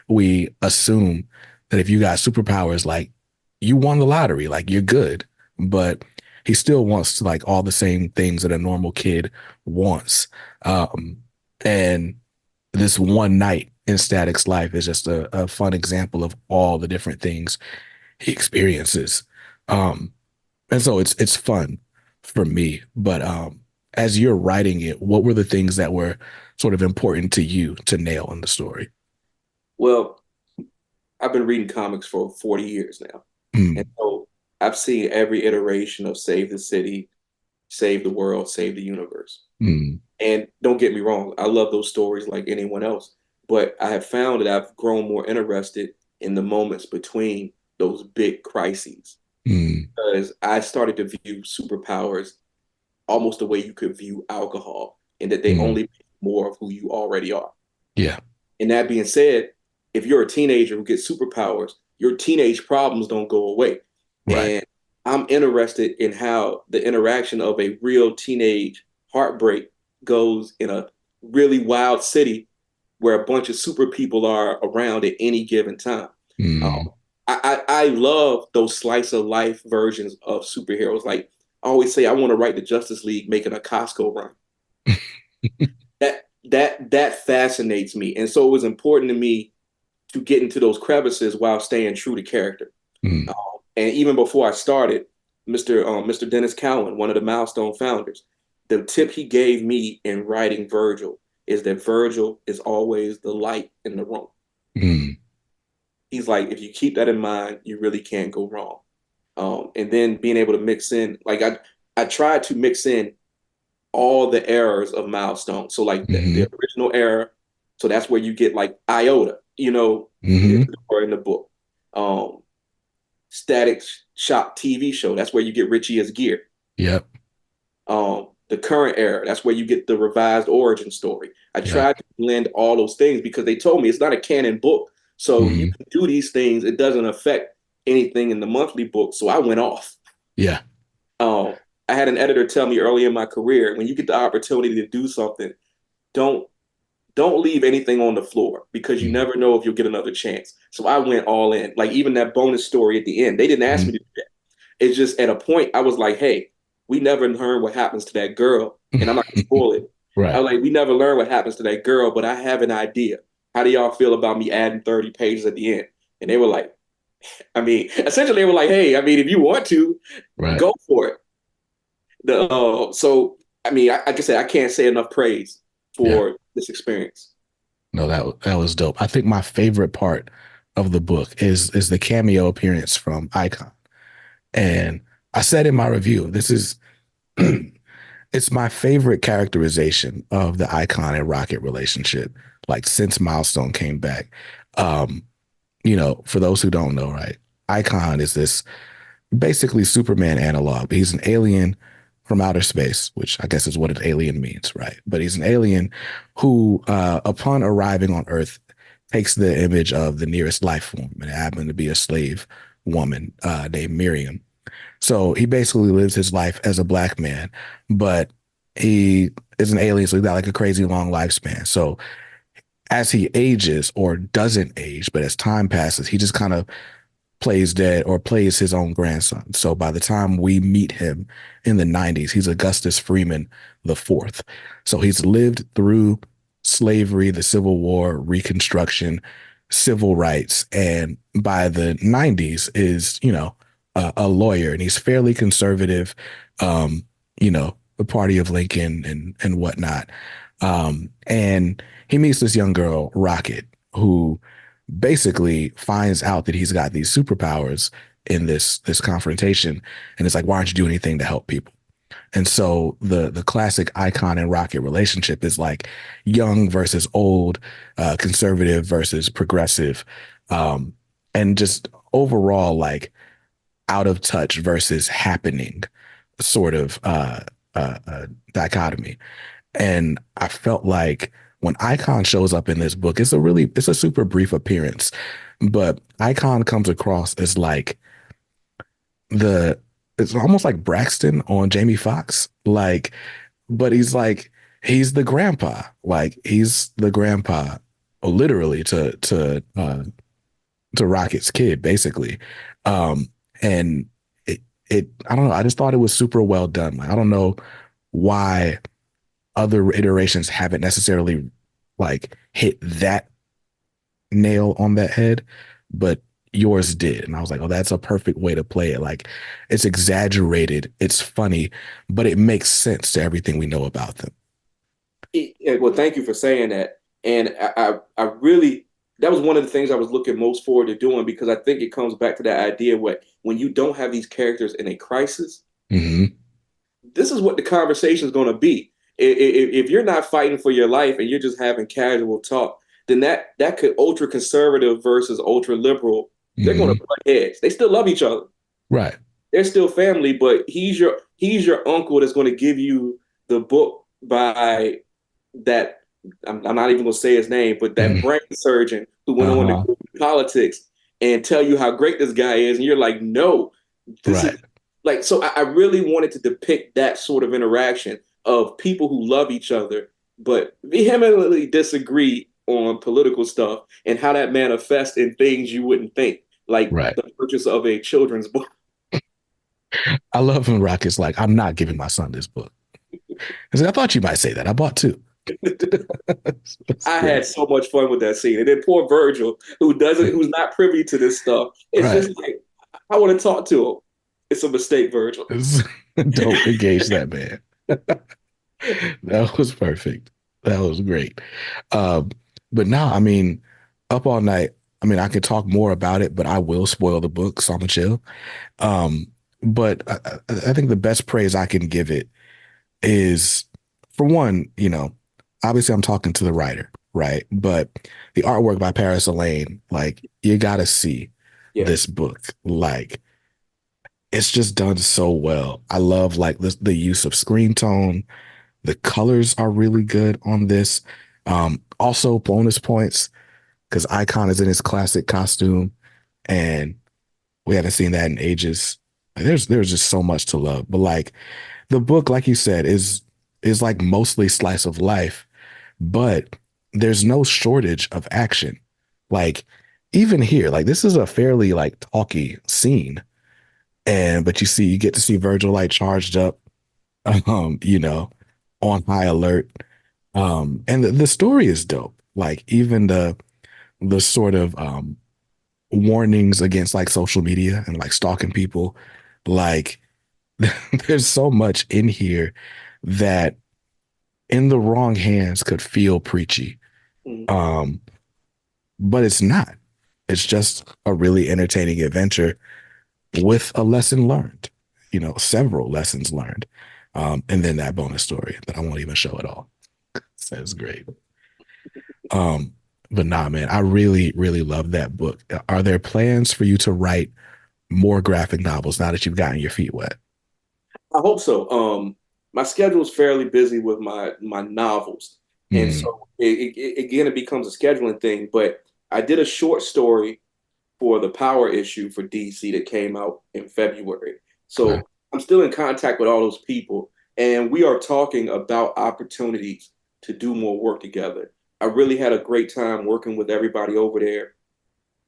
we assume that if you got superpowers, like you won the lottery, like you're good. But he still wants like all the same things that a normal kid wants. Um, and this one night in Static's life is just a fun example of all the different things he experiences. Um, and so it's fun for me. But as you're writing it, what were the things that were sort of important to you to nail in the story? Well, I've been reading comics for 40 years now. And Mm, so I've seen every iteration of Save the City, Save the World, Save the Universe. mm, And don't get me wrong, I love those stories like anyone else. But I have found that I've grown more interested in the moments between those big crises mm, because I started to view superpowers almost the way you could view alcohol, and that they mm. only make more of who you already are. Yeah, And that being said, if you're a teenager who gets superpowers, your teenage problems don't go away. right. And I'm interested in how the interaction of a real teenage heartbreak goes in a really wild city where a bunch of super people are around at any given time. Um, Mm. I love those slice of life versions of superheroes. Like I always say, I want to write the Justice League making a Costco run. That fascinates me, and so it was important to me to get into those crevices while staying true to character. Mm, Um, and even before I started, Mr. Dennis Cowan, one of the Milestone founders, the tip he gave me in writing Virgil is that Virgil is always the light in the room. mm, He's like, if you keep that in mind, you really can't go wrong. And then being able to mix in, like I tried to mix in all the errors of Milestone. So like the mm, original error, so that's where you get like Iota, mm. or in the book. Um, Static Shock TV show, that's where you get Richie as Gear. Yep, The current era, that's where you get the revised origin story. I yep. tried to blend all those things because they told me it's not a canon book. So you Mm, can do these things, it doesn't affect anything in the monthly book. So I went off. yeah. Um, I had an editor tell me early in my career, when you get the opportunity to do something, don't don't leave anything on the floor because you Mm, never know if you'll get another chance. So I went all in. Like even that bonus story at the end, they didn't ask me mm. to do that. It's just at a point I was like, hey, we never learn what happens to that girl. And I'm not gonna spoil it. I Right. was like, we never learn what happens to that girl, but I have an idea. How do y'all feel about me adding 30 pages at the end? And they were like, I mean, essentially they were like, hey, I mean, if you want to, Right. go for it. So I mean, like I said, I can't say enough praise Yeah. for this experience. No, that was dope. I think my favorite part of the book is the cameo appearance from Icon. And I said in my review, this is it's my favorite characterization of the Icon and Rocket relationship, like since Milestone came back. Um, for those who don't know, right? Icon is this basically Superman analog. He's an alien from outer space, which I guess is what an alien means, right? But he's an alien who, upon arriving on Earth, takes the image of the nearest life form, and it happened to be a slave woman named Miriam. So he basically lives his life as a black man, but he is an alien, so he's got like a crazy long lifespan. So as he ages or doesn't age, but as time passes, he just kind of plays dead or plays his own grandson. So by the time we meet him in the 90s, he's Augustus Freeman the fourth. So he's lived through slavery, the Civil War, Reconstruction, civil rights, and by the 90s is, a lawyer, and he's fairly conservative, the party of Lincoln and whatnot. And he meets this young girl, Rocket, who basically finds out that he's got these superpowers in this confrontation, and it's like, why aren't you doing anything to help people? And so the classic Icon and Rocket relationship is like young versus old, conservative versus progressive, and just overall like out of touch versus happening sort of dichotomy. And I felt like when Icon shows up in this book, it's a super brief appearance, but Icon comes across as like the it's almost like Braxton on Jamie Foxx, like, but he's the grandpa, like he's the grandpa, literally to Rocket's kid, basically, and it I don't know, I just thought it was super well done. Like I don't know why other iterations haven't necessarily like hit that nail on that head, but yours did. And I was like, oh, that's a perfect way to play it. Like it's exaggerated, it's funny, but it makes sense to everything we know about them. Well, thank you for saying that. And I really, that was one of the things I was looking most forward to doing because I think it comes back to that idea what when you don't have these characters in a crisis, Mm-hmm. this is what the conversation is going to be. If you're not fighting for your life and you're just having casual talk, then that could ultra conservative versus ultra liberal. They're going Mm-hmm. to butt heads. They still love each other. Right. They're still family, but he's your uncle that's going to give you the book by that. I'm not even going to say his name, but that Mm-hmm. brain surgeon who went on to Uh-huh. go into politics and tell you how great this guy is, and you're like, no, this Right. is like. So I really wanted to depict that sort of interaction of people who love each other but vehemently disagree on political stuff and how that manifests in things you wouldn't think, like Right. the purchase of a children's book. I love when Rocket's like, I'm not giving my son this book. I said, I thought you might say that. I bought two. That's I great. had so much fun with that scene. And then poor Virgil, who's not privy to this stuff, it's Right. just like I want to talk to him. It's a mistake, Virgil. Don't engage that man. That was perfect. That was great. Um, but now, I mean, Up All Night, I mean, I could talk more about it, but I will spoil the book, so I'm gonna chill. Um, but I think the best praise I can give it is, for one, obviously I'm talking to the writer, right? But the artwork by Paris Elaine, like, you gotta see Yeah. this book. Like, it's just done so well. I love like the use of screen tone. The colors are really good on this. Also, bonus points because Icon is in his classic costume, and we haven't seen that in ages. There's just so much to love. But like the book, like you said, is like mostly slice of life, but there's no shortage of action. Like even here, like this is a fairly like talky scene, and but you get to see Virgil like charged up, you know, on high alert. And the story is dope. Like even the sort of warnings against like social media and like stalking people, like there's so much in here that in the wrong hands could feel preachy. Mm. Um, but it's not. It's just a really entertaining adventure with a lesson learned, several lessons learned. And then that bonus story that I won't even show at all. So it's great. Um, but nah, man, I really, really love that book. Are there plans for you to write more graphic novels now that you've gotten your feet wet? I hope so. My schedule is fairly busy with my novels, and Mm, so again, it becomes a scheduling thing. But I did a short story for the Power issue for DC that came out in February. okay. So I'm still in contact with all those people, and we are talking about opportunities to do more work together. I really had a great time working with everybody over there.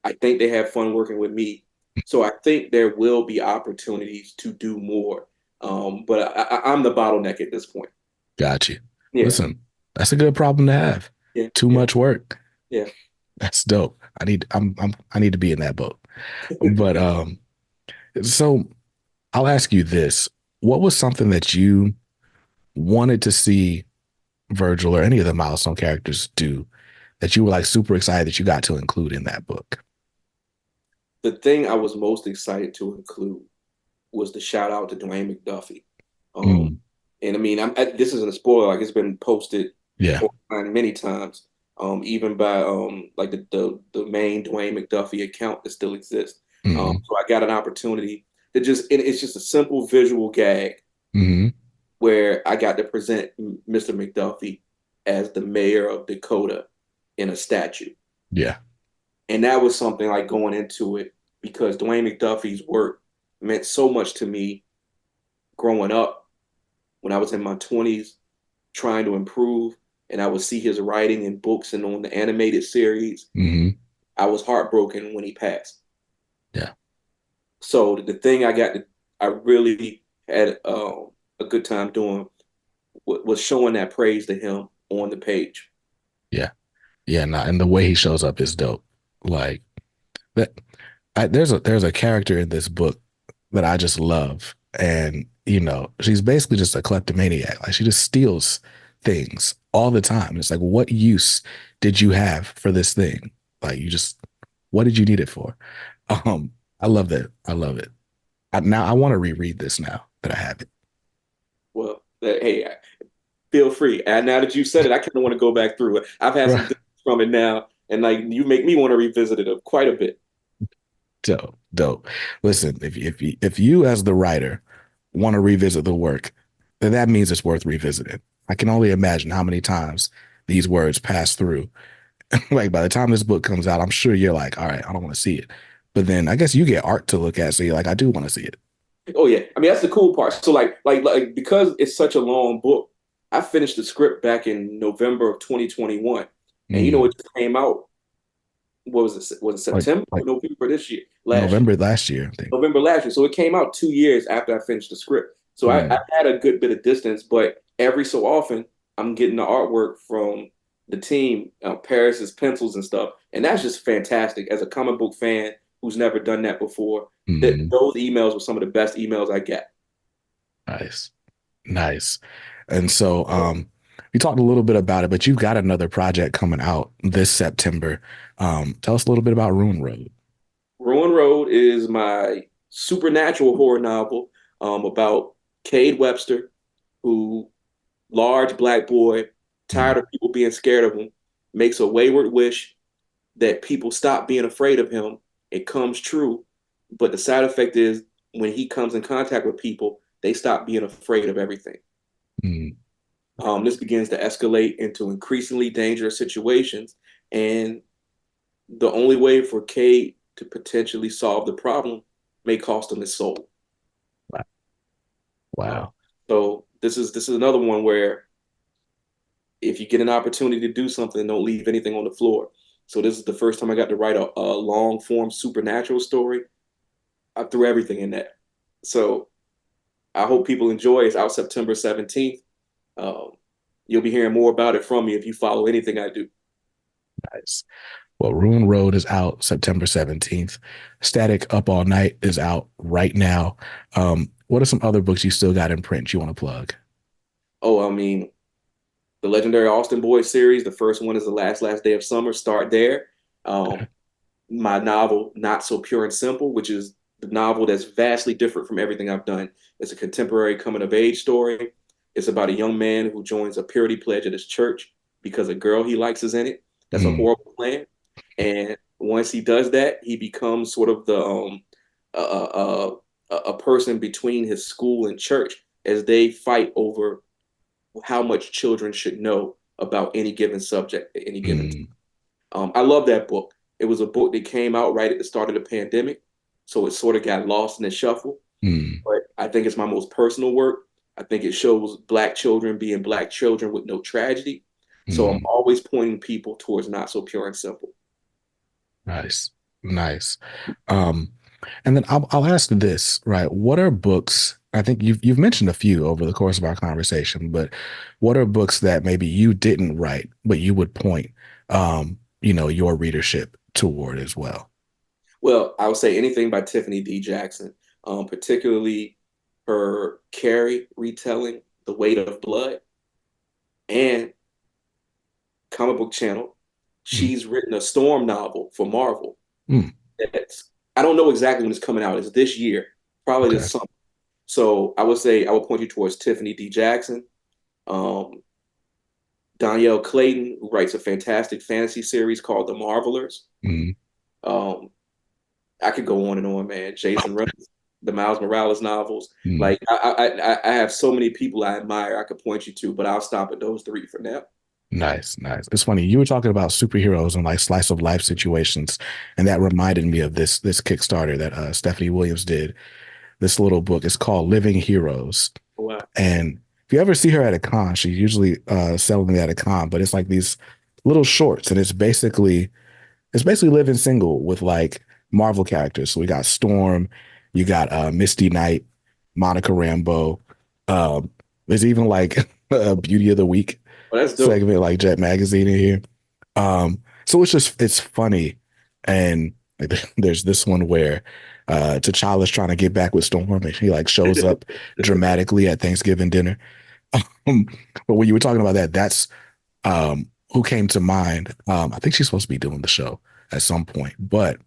I think they have fun working with me. So I think there will be opportunities to do more. But I'm the bottleneck at this point. Got you. Yeah, Listen, that's a good problem to have. yeah, Too yeah, much work. yeah. That's dope. I need to be in that boat. But so I'll ask you this. What was something that you wanted to see Virgil or any of the milestone characters do that you were like super excited that you got to include in that book? The thing I was most excited to include was the shout out to Dwayne McDuffie. Um, Mm, and I mean, this isn't a spoiler. Like it's been posted yeah. online many times, even by like the main Dwayne McDuffie account that still exists. Mm, So I got an opportunity to it's just a simple visual gag mm, where I got to present Mr. McDuffie as the mayor of Dakota in a statue. yeah. And that was something like going into it because Dwayne McDuffie's work meant so much to me growing up when I was in my 20s trying to improve and I would see his writing in books and on the animated series. Mm, I was heartbroken when he passed. yeah. So the thing I really had a good time doing was showing that praise to him on the page. Yeah. Yeah. Nah, and the way he shows up is dope. Like that. There's a character in this book that I just love, and she's basically just a kleptomaniac. Like she just steals things all the time. It's like, what use did you have for this thing? Like what did you need it for? Um, I love that. I love it. Now I want to reread this now that I have it. Well, hey, feel free. And now that you said it, I kind of want to go back through it. I've had some Right. distance from it now, and like you make me want to revisit it quite a bit. Dope, dope. Listen, if you as the writer want to revisit the work, then that means it's worth revisiting. I can only imagine how many times these words pass through. Like by the time this book comes out, I'm sure you're like, all right, I don't want to see it. But then I guess you get art to look at, so you're like, I do want to see it. Oh yeah, I mean that's the cool part. So like because it's such a long book, I finished the script back in November of 2021, and Mm, it just came out. What was it? Was it like September or like November this year? Last year, November last year, I think. November last year. So it came out 2 years after I finished the script. So I Mm, had a good bit of distance, but every so often I'm getting the artwork from the team, Paris's pencils and stuff, and that's just fantastic. As a comic book fan who's never done that before, that mm, those emails were some of the best emails I get. nice, nice. And so, you talked a little bit about it, but you've got another project coming out this September. Tell us a little bit about Rune Road. Ruin Road is my supernatural horror novel about Cade Webster, who large black boy, tired Mm, of people being scared of him, makes a wayward wish that people stop being afraid of him. It comes true, but the side effect is when he comes in contact with people, they stop being afraid of everything. mm, This begins to escalate into increasingly dangerous situations, and the only way for Cade to potentially solve the problem may cost him his soul. wow. Uh, Wow. so this is another one where if you get an opportunity to do something, don't leave anything on the floor. So this is the first time I got to write a long form supernatural story. I threw everything in that. So I hope people enjoy. It's out September 17th. Um, you'll be hearing more about it from me if you follow anything I do. Nice. Well, Rune Road is out September 17th. Static Up All Night is out right now. What are some other books you still got in print you want to plug? Oh, I mean, the legendary Austin Boys series. The first one is The Last Day of Summer. Start there. Um, my novel, Not So Pure and Simple, which is the novel that's vastly different from everything I've done. It's a contemporary coming of age story. It's about a young man who joins a purity pledge at his church because a girl he likes is in it. That's a Mm, horrible plan. And once he does that, he becomes sort of the a person between his school and church as they fight over how much children should know about any given subject at any given time. mm, I love that book. It was a book that came out right at the start of the pandemic, so it sort of got lost in the shuffle. mm, But I think it's my most personal work. I think it shows Black children being Black children with no tragedy. So I'm mm. always pointing people towards Not So Pure and Simple. Nice, nice. Um, and then I'll ask this, right? What are books? I think you've mentioned a few over the course of our conversation, but what are books that maybe you didn't write, but you would point, your readership toward as well? Well, I would say anything by Tiffany D. Jackson, particularly her Carrie retelling, The Weight of Blood, and Comic Book Channel. Mm, She's written a Storm novel for Marvel. mm, That's, I don't know exactly when it's coming out. It's this year, probably okay. this summer. So I would say I would point you towards Tiffany D. Jackson, um, Danielle Clayton, who writes a fantastic fantasy series called The Marvelers. Mm, Um, I could go on and on, man. Jason Reynolds, the Miles Morales novels. mm. Like I have so many people I admire. I could point you to, but I'll stop at those three for now. Nice, nice. It's funny. You were talking about superheroes and like slice of life situations, and that reminded me of this Kickstarter that Stephanie Williams did. This little book. It's called Living Heroes. Wow. And if you ever see her at a con, she's usually selling it at a con, but it's like these little shorts, and it's basically living single with like Marvel characters. So we got Storm, you got Misty Knight, Monica Rambeau. Um, there's even like a Beauty of the Week Well, that's dope. segment, like Jet Magazine in here. So it's funny, and like, there's this one where T'Challa's trying to get back with Storm, and he like shows up dramatically at Thanksgiving dinner. Um, but when you were talking about that, that's who came to mind. I think she's supposed to be doing the show at some point, but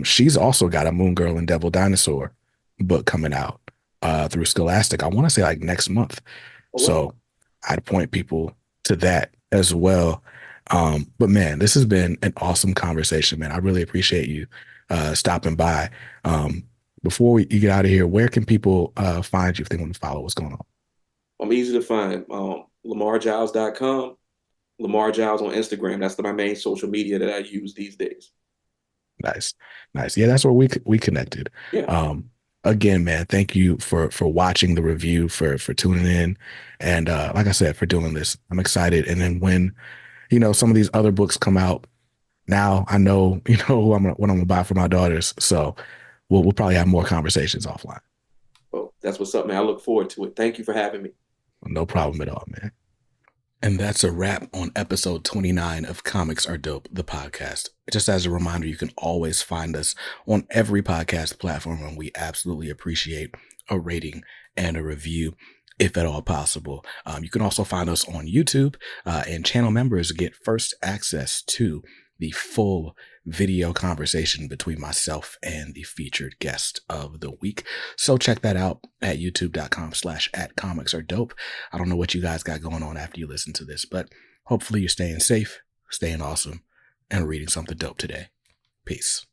she's also got a Moon Girl and Devil Dinosaur book coming out through Scholastic. I want to say like next month. Oh, wow. So I'd point people to that as well. But man, this has been an awesome conversation, man. I really appreciate you stopping by. Um, before you get out of here, where can people find you if they want to follow what's going on? I'm easy to find. LamarGiles.com, Lamar Giles on Instagram. That's my main social media that I use these days. Nice, nice. Yeah, that's where we connected. Yeah. Um, again, man, thank you for watching the review, for tuning in, and like I said, for doing this. I'm excited. And then when some of these other books come out, now I know what I'm gonna buy for my daughters. So we'll probably have more conversations offline. Well, that's what's up, man. I look forward to it. Thank you for having me. No problem at all, man. And that's a wrap on episode 29 of Comics Are Dope, the podcast. Just as a reminder, you can always find us on every podcast platform, and we absolutely appreciate a rating and a review if at all possible. You can also find us on YouTube, and channel members get first access to the full video conversation between myself and the featured guest of the week. So check that out at youtube.com/@comicsaredope. I don't know what you guys got going on after you listen to this, but hopefully you're staying safe, staying awesome, and reading something dope today. Peace.